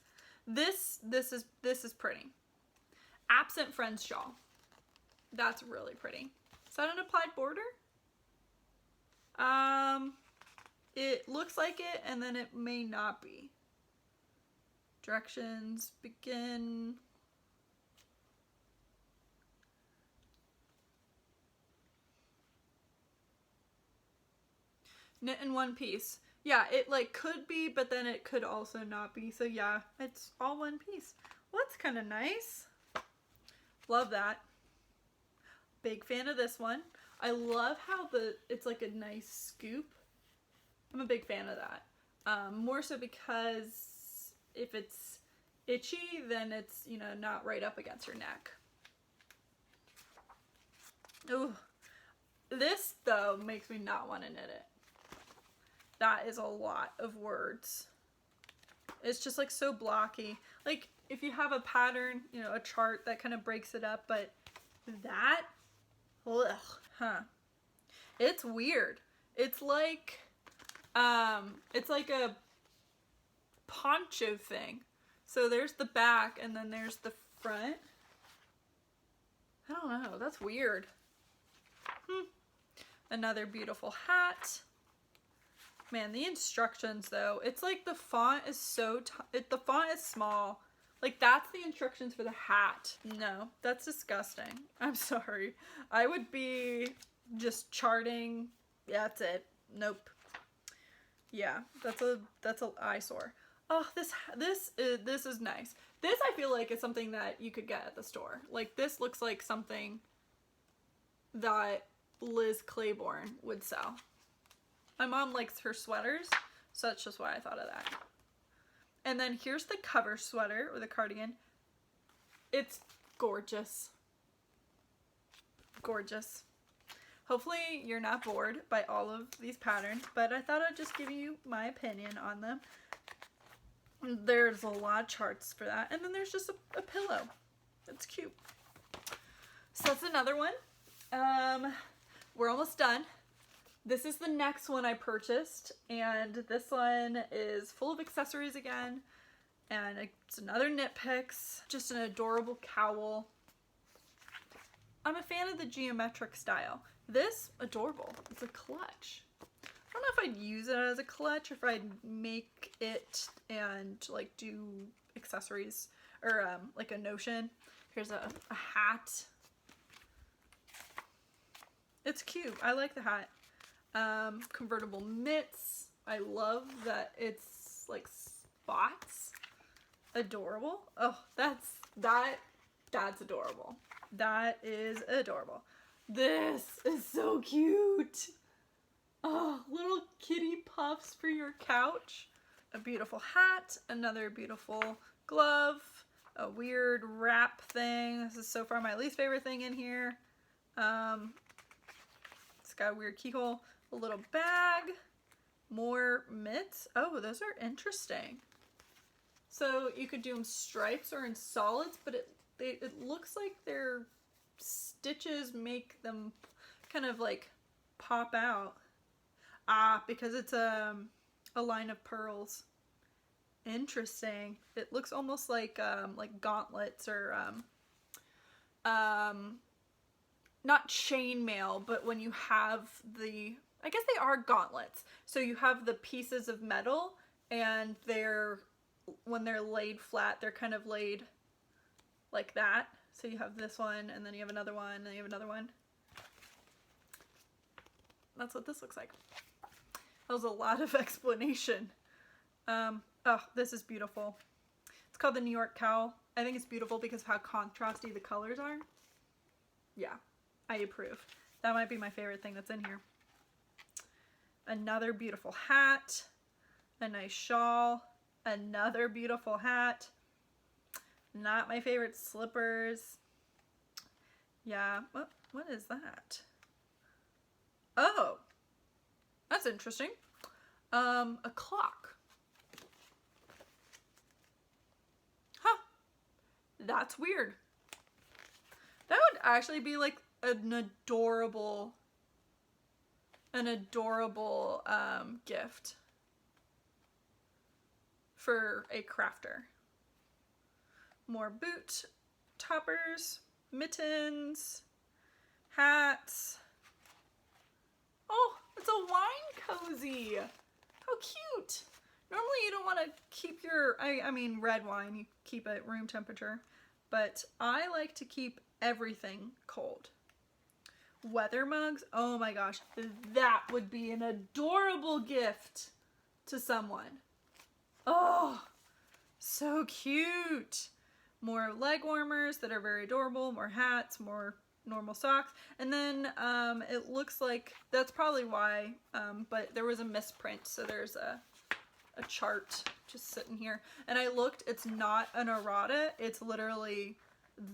This is pretty. Absent Friends shawl. That's really pretty. Is that an applied border? It looks like it, and then it may not be. Directions begin. Knit in one piece. Yeah, it like could be, but then it could also not be. So yeah, it's all one piece. Well, that's kind of nice. Love that. Big fan of this one. I love how it's like a nice scoop. I'm a big fan of that. More so because if it's itchy, then it's, you know, not right up against your neck. Ooh. This, though, makes me not want to knit it. That is a lot of words. It's just like so blocky. Like if you have a pattern, you know, a chart that kind of breaks it up, but that, ugh, huh. It's weird. It's like a poncho thing. So there's the back and then there's the front. I don't know. That's weird. Another beautiful hat. Man, the instructions though, it's like the font is so, the font is small. Like that's the instructions for the hat. No, that's disgusting. I'm sorry. I would be just charting. That's it. Nope. Yeah, that's a eyesore. Oh, this is nice. This I feel like is something that you could get at the store. Like this looks like something that Liz Claiborne would sell. My mom likes her sweaters, so that's just why I thought of that. And then here's the cover sweater or the cardigan. It's gorgeous. Gorgeous. Hopefully you're not bored by all of these patterns, but I thought I'd just give you my opinion on them. There's a lot of charts for that. And then there's just a pillow. It's cute. So that's another one. We're almost done. This is the next one I purchased, and this one is full of accessories again, and it's another Knitpicks, just an adorable cowl. I'm a fan of the geometric style. This, adorable. It's a clutch. I don't know if I'd use it as a clutch, or if I'd make it and like do accessories, or like a notion. Here's a hat. It's cute. I like the hat. Convertible mitts. I love that it's like spots. Adorable. Oh, that's adorable. That is adorable. This is so cute. Oh, little kitty puffs for your couch. A beautiful hat, another beautiful glove, a weird wrap thing. This is so far my least favorite thing in here. It's got a weird keyhole, a little bag, more mitts. Oh, those are interesting. So you could do them stripes or in solids, but it looks like their stitches make them kind of like pop out. Ah, because it's a line of pearls. Interesting. It looks almost like gauntlets or not chainmail, but when you have I guess they are gauntlets. So you have the pieces of metal, and when they're laid flat, they're kind of laid like that. So you have this one, and then you have another one, and then you have another one. That's what this looks like. That was a lot of explanation. Oh, this is beautiful. It's called the New York Cowl. I think it's beautiful because of how contrasty the colors are. Yeah, I approve. That might be my favorite thing that's in here. Another beautiful hat. A nice shawl. Another beautiful hat. Not my favorite slippers. Yeah, what is that? Oh, that's interesting. A clock. Huh. That's weird. That would actually be like an adorable gift for a crafter. More boot toppers, mittens, hats. Oh, it's a wine cozy. How cute. Normally you don't want to keep your, I mean red wine, you keep it room temperature, but I like to keep everything cold. Weather mugs, oh my gosh, that would be an adorable gift to someone. Oh, so cute. More leg warmers that are very adorable, more hats, more normal socks, and then it looks like that's probably why, but there was a misprint, so there's a chart just sitting here, and I looked, it's not an errata, it's literally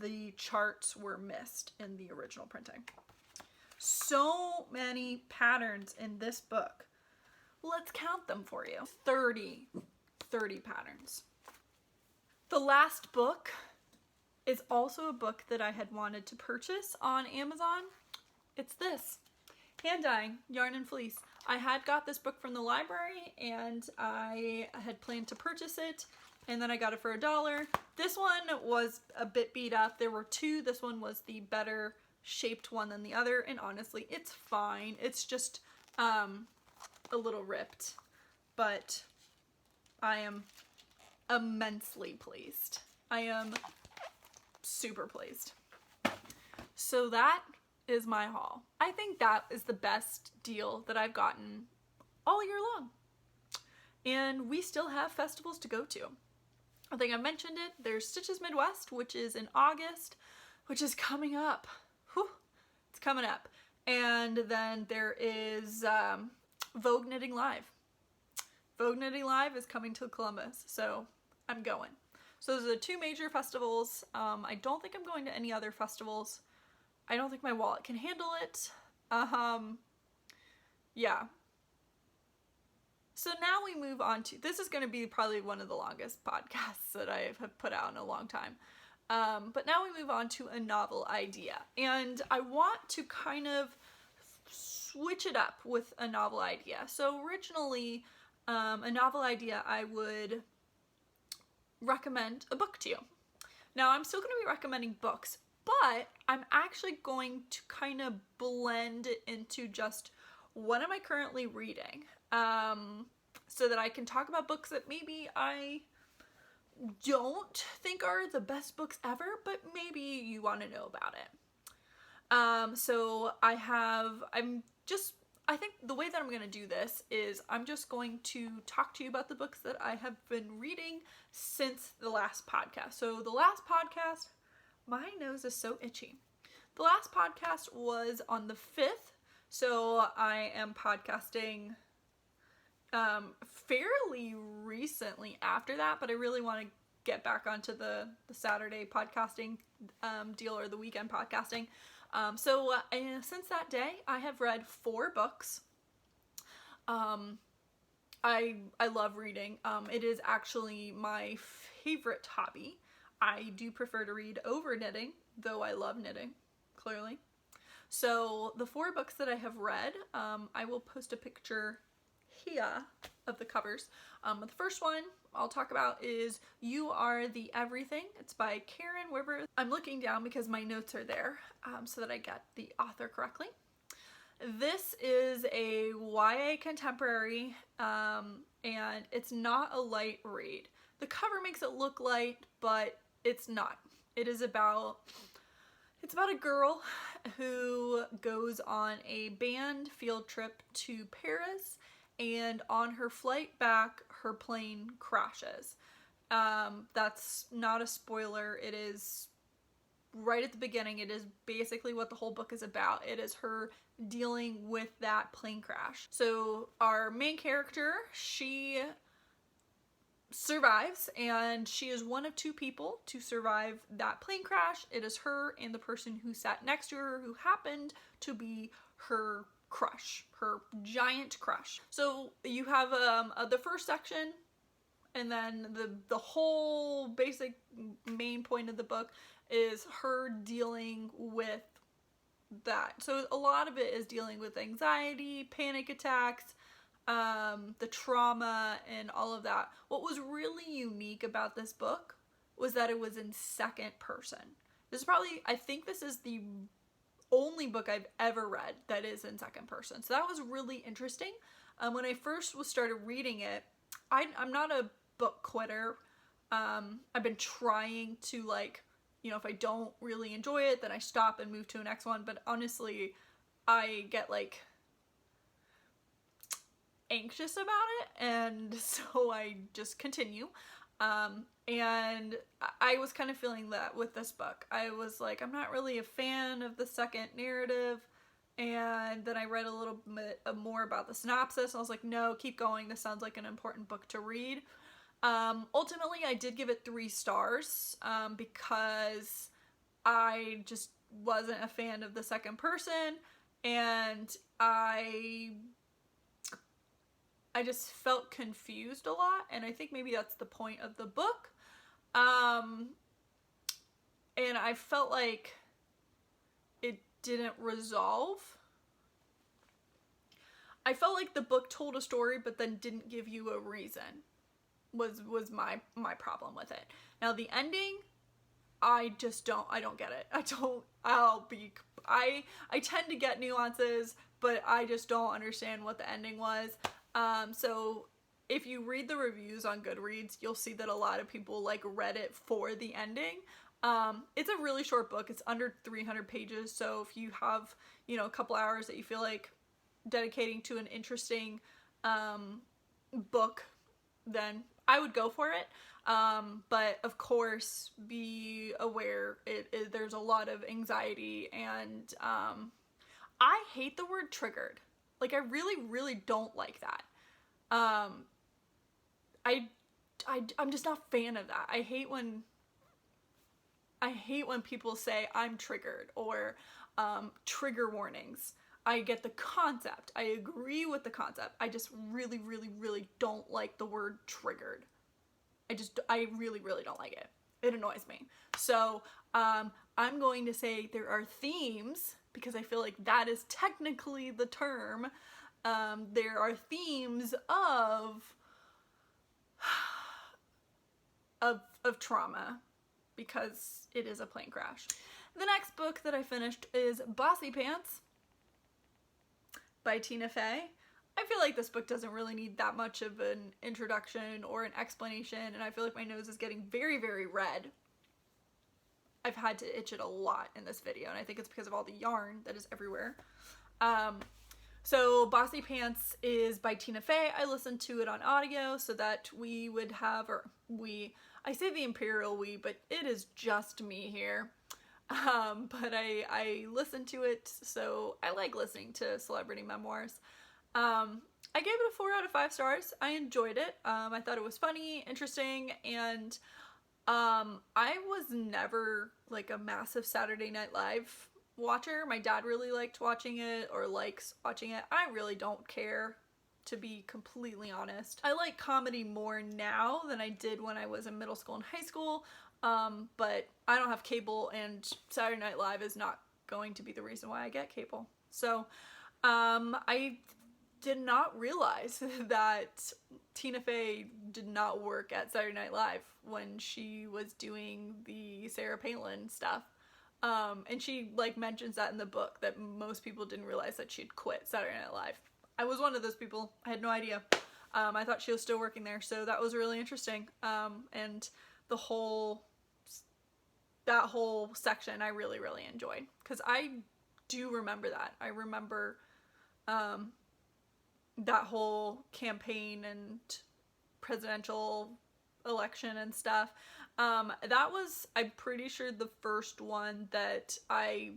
the charts were missed in the original printing. So many patterns in this book. Let's count them for you. 30 patterns. The last book is also a book that I had wanted to purchase on Amazon. It's this, Hand Dyeing, Yarn and Fleece. I had got this book from the library and I had planned to purchase it, and then I got it for $1. This one was a bit beat up. There were two. This one was the better shaped one than the other, and honestly, it's fine. It's just a little ripped, but I am immensely pleased. I am super pleased. So that is my haul. I think that is the best deal that I've gotten all year long. And we still have festivals to go to. I think I mentioned it. There's Stitches Midwest, which is in August, which is coming up. Whew, it's coming up. And then there is Vogue Knitting Live. Vogue Knitting Live is coming to Columbus, so I'm going. So those are the two major festivals. I don't think I'm going to any other festivals. I don't think my wallet can handle it. Yeah. So now we move on to, this is going to be probably one of the longest podcasts that I have put out in a long time. But now we move on to a novel idea. And I want to kind of switch it up with a novel idea. So originally, a novel idea, I would recommend a book to you. Now I'm still going to be recommending books, but I'm actually going to kind of blend it into just what am I currently reading, so that I can talk about books that maybe I don't think are the best books ever, but maybe you want to know about it. So I think the way that I'm going to do this is I'm just going to talk to you about the books that I have been reading since the last podcast. So the last podcast, my nose is so itchy. The The last podcast was on the 5th, so I am podcasting fairly recently after that, but I really want to get back onto the Saturday podcasting deal, or the weekend podcasting. So since that day, I have read 4 books. I love reading. It is actually my favorite hobby. I do prefer to read over knitting, though I love knitting, clearly. So the 4 books that I have read, I will post a picture here of the covers. The first one I'll talk about is You Are the Everything. It's by Karen Wibber. I'm looking down because my notes are there, so that I get the author correctly. This is a YA contemporary, and it's not a light read. The cover makes it look light, but it's not. It's about a girl who goes on a band field trip to Paris, and on her flight back, her plane crashes. That's not a spoiler. It is right at the beginning. It is basically what the whole book is about. It is her dealing with that plane crash. So our main character, she survives, and she is one of 2 people to survive that plane crash. It is her and the person who sat next to her, who happened to be her crush, her giant crush. So you have the first section, and then the whole basic main point of the book is her dealing with that. So a lot of it is dealing with anxiety, panic attacks, the trauma, and all of that. What was really unique about this book was that it was in second person. I think this is the only book I've ever read that is in second person. So that was really interesting. When I first started reading it, I'm not a book quitter. I've been trying to, like, you know, if I don't really enjoy it, then I stop and move to a next one. But honestly, I get, like, anxious about it, and so I just continue. And I was kind of feeling that with this book. I was like, I'm not really a fan of the second narrative. And then I read a little bit more about the synopsis. I was like, no, keep going. This sounds like an important book to read. Ultimately, I did give it 3 stars, because I just wasn't a fan of the second person, and I just felt confused a lot, and I think maybe that's the point of the book. And I felt like it didn't resolve. I felt like the book told a story but then didn't give you a reason, was my problem with it. Now the ending, I don't get it. I tend to get nuances, but I just don't understand what the ending was. So if you read the reviews on Goodreads, you'll see that a lot of people, like, read it for the ending. It's a really short book. It's under 300 pages. So if you have, you know, a couple hours that you feel like dedicating to an interesting, book, then I would go for it. But of course, be aware there's a lot of anxiety, and, I hate the word triggered. Like, I really, really don't like that. I'm just not a fan of that. I hate when people say I'm triggered, or trigger warnings. I get the concept. I agree with the concept. I just really, really, really don't like the word triggered. I really, really don't like it. It annoys me. So I'm going to say there are themes, because I feel like that is technically the term. There are themes of trauma, because it is a plane crash. The next book that I finished is Bossy Pants by Tina Fey. I feel like this book doesn't really need that much of an introduction or an explanation, and I feel like my nose is getting very, very red. I've had to itch it a lot in this video, and I think it's because of all the yarn that is everywhere. So Bossy Pants is by Tina Fey. I listened to it on audio so that we would have, I say the imperial we, but it is just me here. but I listened to it, so I like listening to celebrity memoirs. I gave it a 4 out of 5 stars. I enjoyed it. I thought it was funny, interesting, and I was never like a massive Saturday Night Live watcher. My dad really liked watching it, or likes watching it. I really don't care, to be completely honest. I like comedy more now than I did when I was in middle school and high school, but I don't have cable, and Saturday Night Live is not going to be the reason why I get cable. So I did not realize that Tina Fey did not work at Saturday Night Live when she was doing the Sarah Palin stuff. And she like mentions that in the book, that most people didn't realize that she'd quit Saturday Night Live. I was one of those people. I had no idea. I thought she was still working there, so that was really interesting. And that whole section I really, really enjoyed, because I do remember that. I remember that whole campaign and presidential election and stuff. That was, I'm pretty sure, the first one that I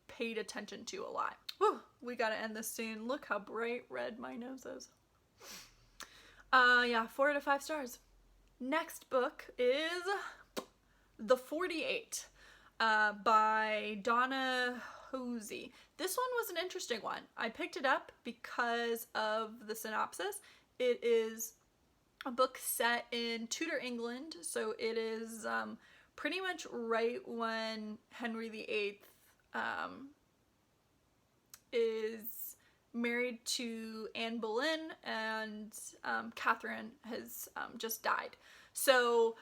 paid attention to a lot. Whew, we gotta end this soon. Look how bright red my nose is. Yeah, 4 out of 5 stars. Next book is The 48 by Donna Hosey. This one was an interesting one. I picked it up because of the synopsis. It is a book set in Tudor England, so it is pretty much right when Henry VIII is married to Anne Boleyn, and Catherine has just died. So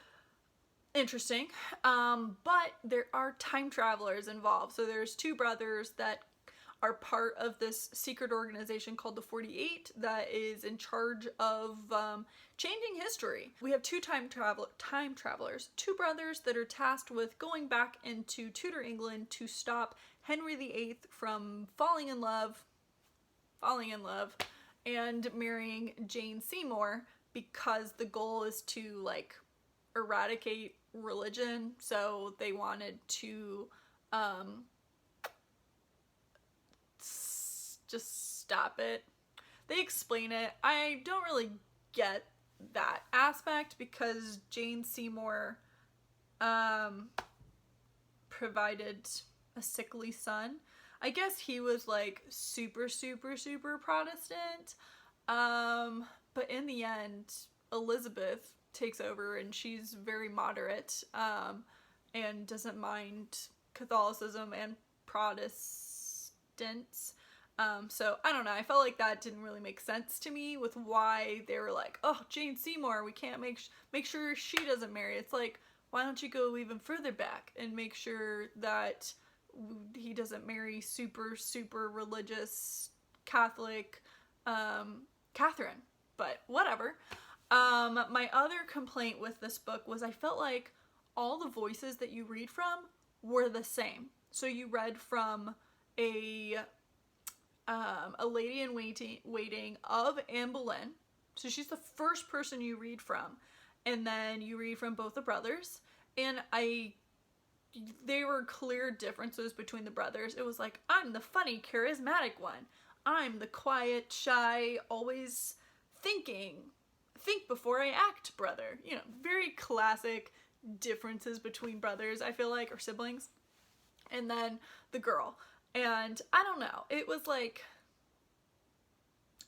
interesting. But there are time travelers involved. So there's 2 brothers that are part of this secret organization called the 48 that is in charge of changing history. We have 2 time travelers, 2 brothers that are tasked with going back into Tudor England to stop Henry VIII from falling in love and marrying Jane Seymour, because the goal is to like eradicate religion. So they wanted to just stop it. They explain it. I don't really get that aspect, because Jane Seymour provided a sickly son. I guess he was like super Protestant. But in the end, Elizabeth takes over, and she's very moderate, and doesn't mind Catholicism and Protestants. So I don't know, I felt like that didn't really make sense to me with why they were like, oh, Jane Seymour, we can't make sure she doesn't marry. It's like, why don't you go even further back and make sure that he doesn't marry super religious Catholic Catherine? But whatever. My other complaint with this book was I felt like all the voices that you read from were the same. So you read from a lady in waiting of Anne Boleyn. So she's the first person you read from. And then you read from both the brothers. And they were clear differences between the brothers. It was like, I'm the funny, charismatic one. I'm the quiet, shy, always think before I act brother. You know, very classic differences between brothers, I feel like, or siblings. And then the girl. And I don't know, it was like,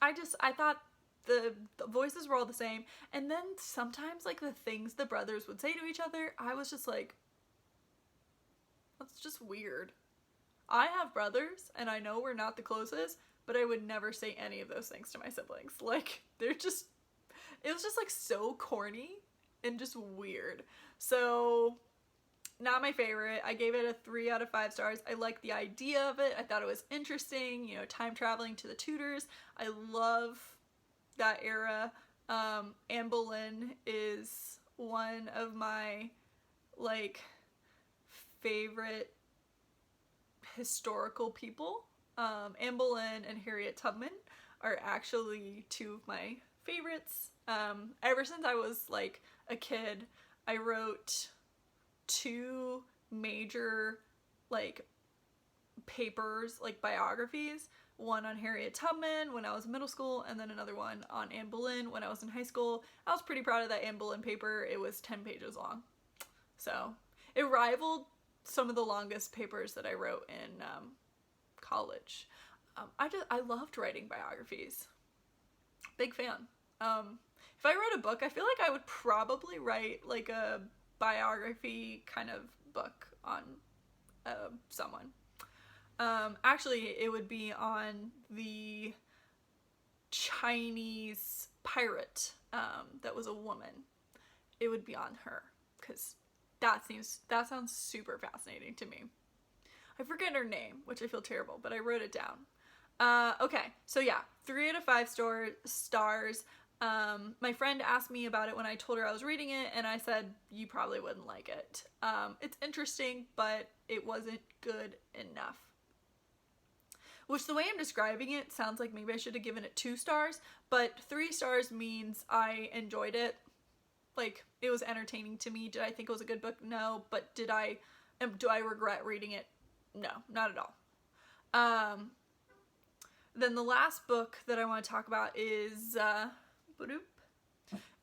I thought the voices were all the same. And then sometimes, like, the things the brothers would say to each other, I was just like, that's just weird. I have brothers, and I know we're not the closest, but I would never say any of those things to my siblings. Like, it was just like so corny and just weird. So, not my favorite. I gave it a 3 out of 5 stars. I liked the idea of it. I thought it was interesting, you know, time traveling to the Tudors. I love that era. Anne Boleyn is one of my, like, favorite historical people. Anne Boleyn and Harriet Tubman are actually 2 of my favorites. Ever since I was like a kid, I wrote 2 major, like, papers, like biographies. One on Harriet Tubman when I was in middle school, and then another one on Anne Boleyn when I was in high school. I was pretty proud of that Anne Boleyn paper. It was 10 pages long. So it rivaled some of the longest papers that I wrote in college. I loved writing biographies. Big fan. If I wrote a book, I feel like I would probably write like a biography kind of book on someone. Actually, it would be on the Chinese pirate that was a woman. It would be on her, because that sounds super fascinating to me. I forget her name, which I feel terrible, but I wrote it down. Okay, so yeah, 3 out of 5 stars. My friend asked me about it when I told her I was reading it, and I said, you probably wouldn't like it. It's interesting, but it wasn't good enough. Which, the way I'm describing it, sounds like maybe I should have given it 2 stars, but 3 stars means I enjoyed it. Like, it was entertaining to me. Did I think it was a good book? No. But do I regret reading it? No, not at all. Then the last book that I want to talk about is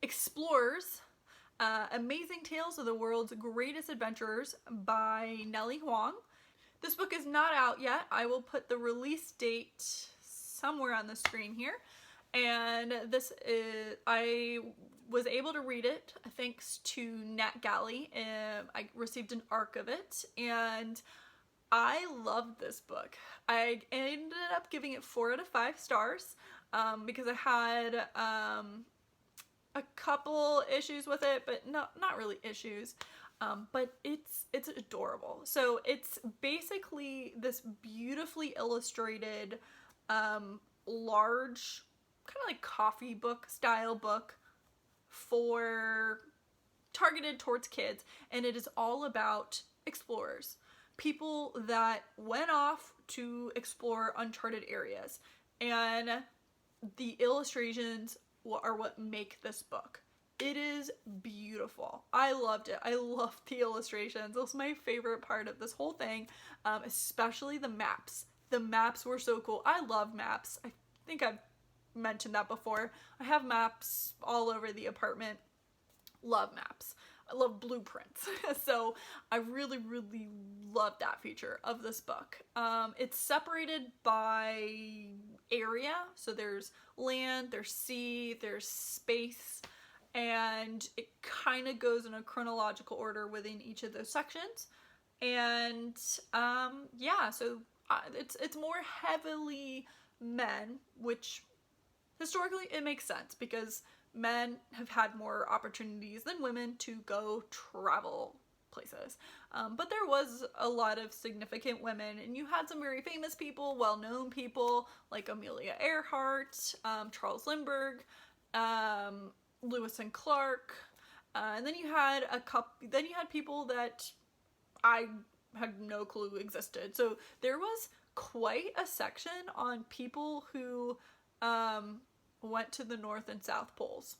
Explorers, Amazing Tales of the World's Greatest Adventurers by Nellie Huang. This book is not out yet. I will put the release date somewhere on the screen here. And this is, I was able to read it thanks to Nat Galley. I received an ARC of it, and I loved this book. I ended up giving it 4 out of 5 stars because I had a couple issues with it, but not really issues. But it's adorable. So it's basically this beautifully illustrated, large, kind of like coffee book style book targeted towards kids, and it is all about explorers. People that went off to explore uncharted areas, and the illustrations are what make this book. It is beautiful. I loved it. I loved the illustrations. It was my favorite part of this whole thing, especially the maps. The maps were so cool. I love maps. I think I've mentioned that before. I have maps all over the apartment. Love maps. I love blueprints. So I really, really love that feature of this book. It's separated by area. So there's land, there's sea, there's space, and it kind of goes in a chronological order within each of those sections. And yeah, so it's more heavily men, which historically it makes sense because men have had more opportunities than women to go travel places. But there was a lot of significant women, and you had some very famous people, well-known people like Amelia Earhart, Charles Lindbergh, Lewis and Clark, and then you had people that I had no clue existed. So there was quite a section on people who went to the North and South Poles.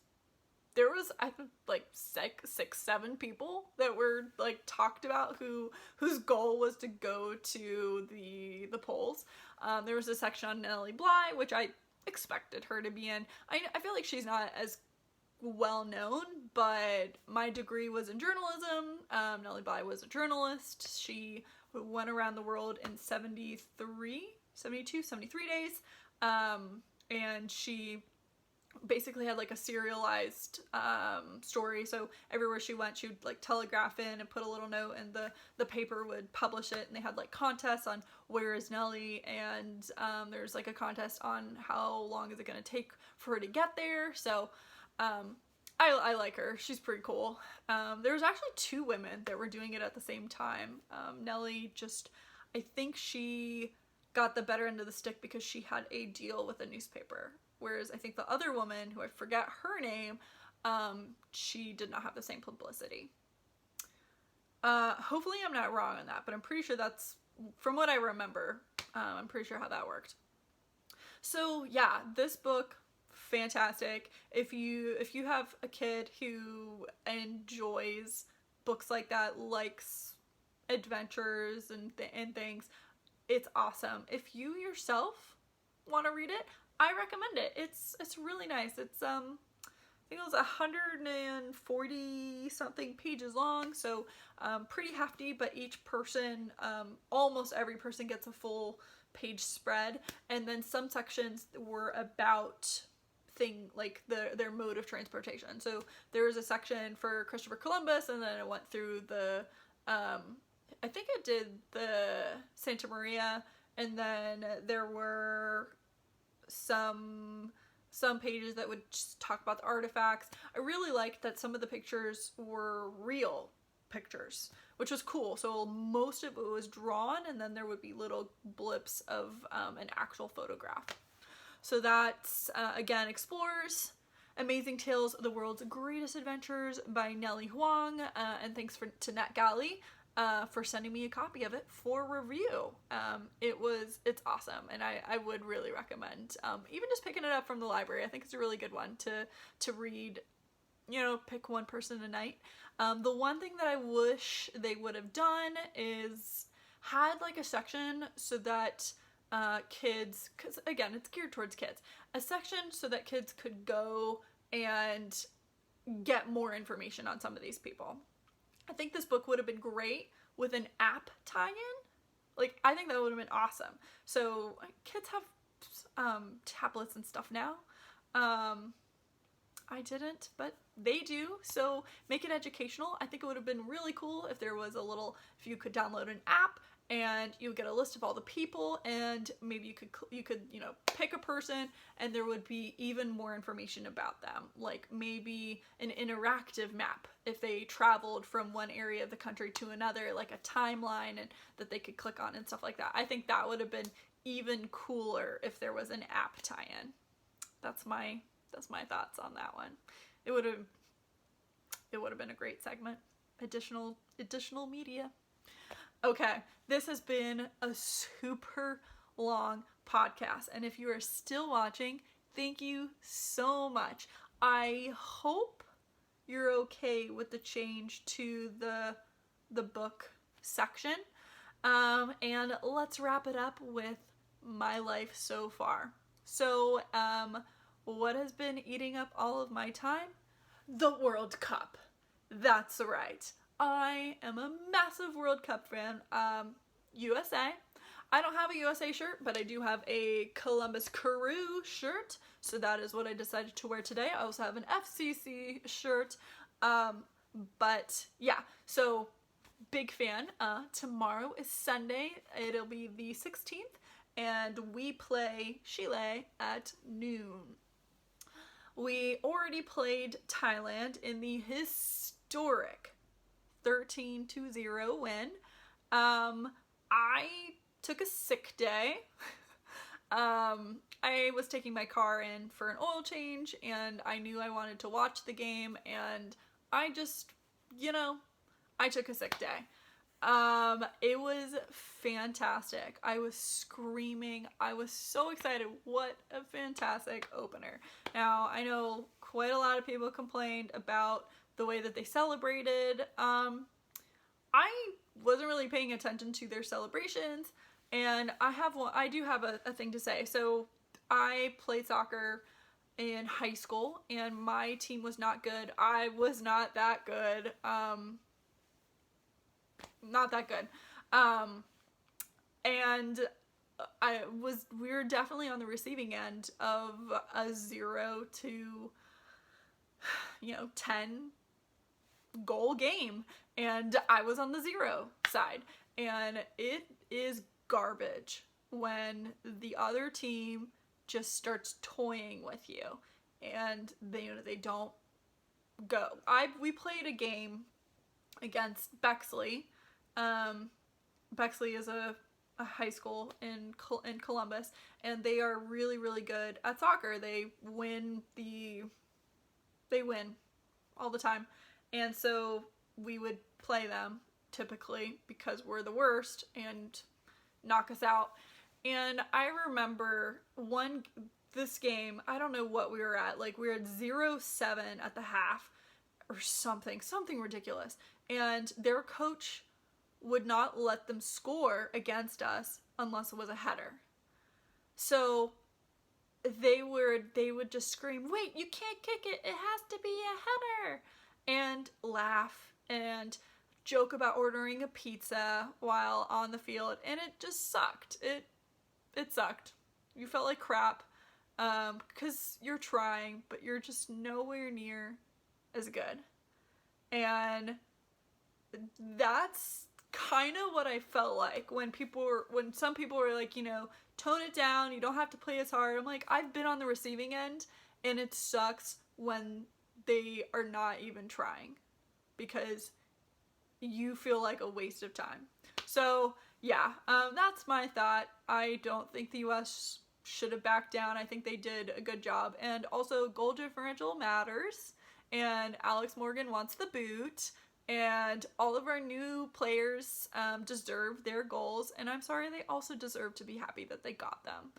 There was, I think, like 7 people that were like talked about whose goal was to go to the poles. There was a section on Nellie Bly, which I expected her to be in. I feel like she's not as well known, but my degree was in journalism. Nellie Bly was a journalist. She went around the world in 73 days. And she basically had like a serialized story. So everywhere she went, she would like telegraph in and put a little note, and the paper would publish it. And they had like contests on where is Nellie, and there's like a contest on how long is it going to take for her to get there. So I like her. She's pretty cool. There was actually 2 women that were doing it at the same time. Nellie I think she got the better end of the stick because she had a deal with a newspaper. Whereas I think the other woman, who I forget her name, she did not have the same publicity. Hopefully I'm not wrong on that, but I'm pretty sure that's, from what I remember, I'm pretty sure how that worked. So yeah, this book, fantastic. If you have a kid who enjoys books like that, likes adventures and things. It's awesome. If you yourself want to read it, I recommend it. It's really nice. It's I think it was 140 something pages long, so pretty hefty, but each person, almost every person gets a full page spread, and then some sections were about their mode of transportation. So there was a section for Christopher Columbus, and then it went through the I think it did the Santa Maria, and then there were some pages that would just talk about the artifacts. I really liked that some of the pictures were real pictures, which was cool. So most of it was drawn, and then there would be little blips of an actual photograph. So that's, again, Explorers, Amazing Tales of the World's Greatest Adventures by Nellie Huang, and thanks to NetGalley for sending me a copy of it for review. It's awesome, and I would really recommend even just picking it up from the library. I think it's a really good one to read, pick one person a night. The one thing that I wish they would have done is had like a section so that kids, because again, it's geared towards kids, a section so that kids could go and get more information on some of these people. I think this book would have been great with an app tie-in. Like, I think that would have been awesome. So kids have tablets and stuff now. I didn't, but they do, so make it educational. I think it would have been really cool if there was if you could download an app and you would get a list of all the people, and maybe you could pick a person, and there would be even more information about them, like maybe an interactive map if they traveled from one area of the country to another, like a timeline and that they could click on and stuff like that. I think that would have been even cooler if there was an app tie-in. That's my thoughts on that one. It would have been a great segment. Additional media. Okay, this has been a super long podcast, and if you are still watching, thank you so much. I hope you're okay with the change to the book section, and let's wrap it up with my life so far. So, what has been eating up all of my time? The World Cup. That's right. I am a massive World Cup fan. USA. I don't have a USA shirt, but I do have a Columbus Crew shirt, so that is what I decided to wear today. I also have an FCC shirt, but yeah, so big fan. Tomorrow is Sunday. It'll be the 16th, and we play Chile at noon. We already played Thailand in the historic 13-0 win. I took a sick day. I was taking my car in for an oil change, and I knew I wanted to watch the game, and I just, I took a sick day. It was fantastic. I was screaming. I was so excited. What a fantastic opener. Now, I know quite a lot of people complained about the way that they celebrated. I wasn't really paying attention to their celebrations, and I do have a thing to say. So I played soccer in high school, and my team was not good. I was not that good. Not that good. And we were definitely on the receiving end of a 0 to 10 goal game, and I was on the 0 side, and it is garbage when the other team just starts toying with you and they don't go. We played a game against Bexley. Bexley is a high school in Columbus, and they are really, really good at soccer. They win all the time, and so we would play them typically because we're the worst and knock us out. And I remember this game, I don't know what we were at, like we were at 0-7 at the half or something ridiculous, and their coach would not let them score against us unless it was a header. So they would just scream, "Wait, you can't kick it, it has to be a header," and laugh and joke about ordering a pizza while on the field, and it just sucked. It sucked. You felt like crap, because you're trying, but you're just nowhere near as good. And that's kind of what I felt like when some people were like, tone it down, you don't have to play as hard. I'm like, I've been on the receiving end, and it sucks when they are not even trying, because you feel like a waste of time. So yeah, that's my thought. I don't think the US should have backed down. I think they did a good job. And also, goal differential matters, and Alex Morgan wants the boot, and all of our new players deserve their goals, and I'm sorry, they also deserve to be happy that they got them.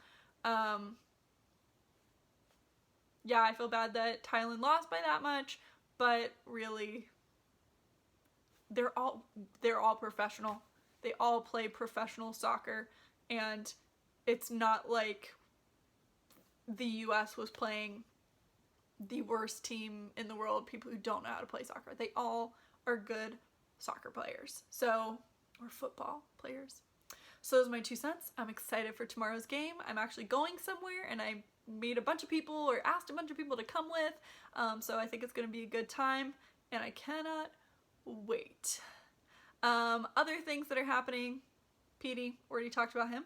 Yeah, I feel bad that Thailand lost by that much, but really, they're all professional. They all play professional soccer, and it's not like the US was playing the worst team in the world, people who don't know how to play soccer. They all are good soccer players, or football players. So those are my 2 cents. I'm excited for tomorrow's game. I'm actually going somewhere, and I made a bunch of people, or asked a bunch of people to come with, so I think it's going to be a good time, and I cannot wait. Other things that are happening, Petey, already talked about him,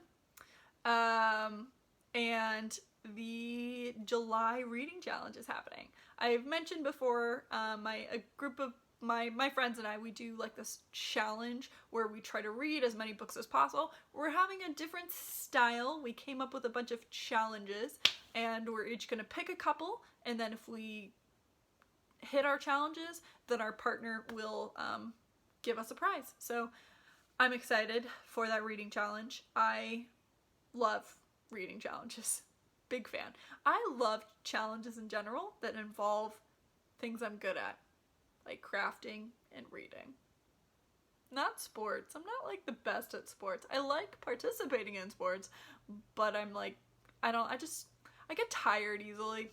and the July reading challenge is happening. I've mentioned before, a group of my friends and I, we do like this challenge where we try to read as many books as possible. We're having a different style. We came up with a bunch of challenges, and we're each going to pick a couple, and then if we hit our challenges, then our partner will give us a prize. So I'm excited for that reading challenge. I love reading challenges. Big fan. I love challenges in general that involve things I'm good at, like crafting and reading. Not sports. I'm not like the best at sports. I like participating in sports, but I'm like, I get tired easily.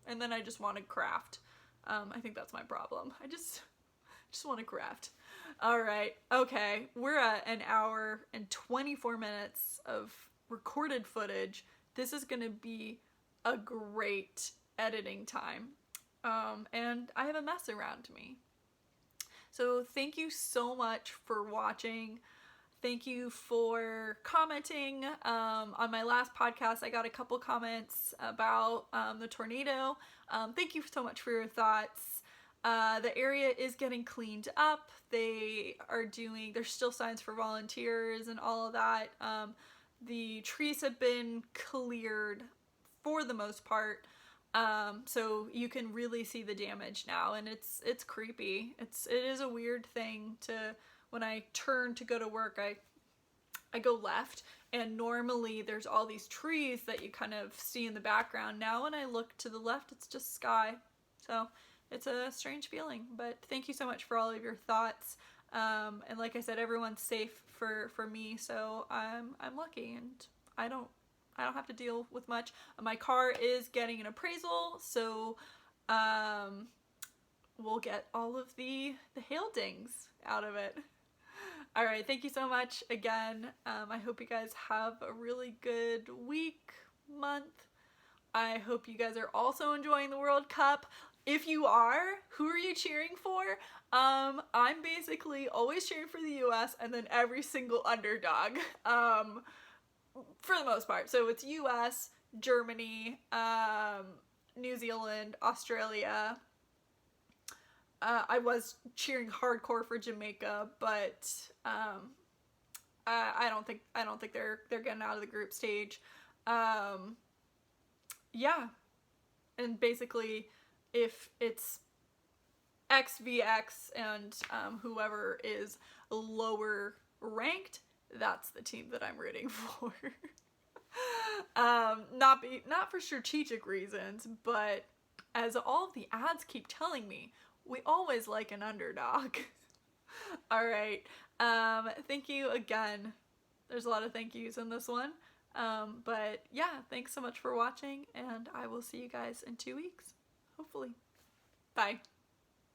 And then I just want to craft. I think that's my problem. I just want to craft. All right. Okay. We're at an hour and 24 minutes of recorded footage. This is going to be a great editing time. And I have a mess around me. So thank you so much for watching. Thank you for commenting. On my last podcast, I got a couple comments about the tornado. Thank you so much for your thoughts. The area is getting cleaned up. There's still signs for volunteers and all of that. The trees have been cleared for the most part. So you can really see the damage now, and it's creepy. It is a weird thing when I turn to go to work, I go left, and normally there's all these trees that you kind of see in the background. Now when I look to the left, it's just sky. So it's a strange feeling, but thank you so much for all of your thoughts. And like I said, everyone's safe for me, so I'm lucky, and I don't have to deal with much. My car is getting an appraisal, so we'll get all of the hail dings out of it. All right, thank you so much again. I hope you guys have a really good week, month. I hope you guys are also enjoying the World Cup. If you are, who are you cheering for? I'm basically always cheering for the US and then every single underdog. For the most part. So it's US, Germany, New Zealand, Australia. I was cheering hardcore for Jamaica, but I don't think they're getting out of the group stage. Yeah. And basically, if it's X v X and whoever is lower ranked, that's the team that I'm rooting for. Not for strategic reasons, but as all of the ads keep telling me, we always like an underdog. All right. Thank you again. There's a lot of thank yous in this one. But yeah, thanks so much for watching, and I will see you guys in 2 weeks. Hopefully. Bye.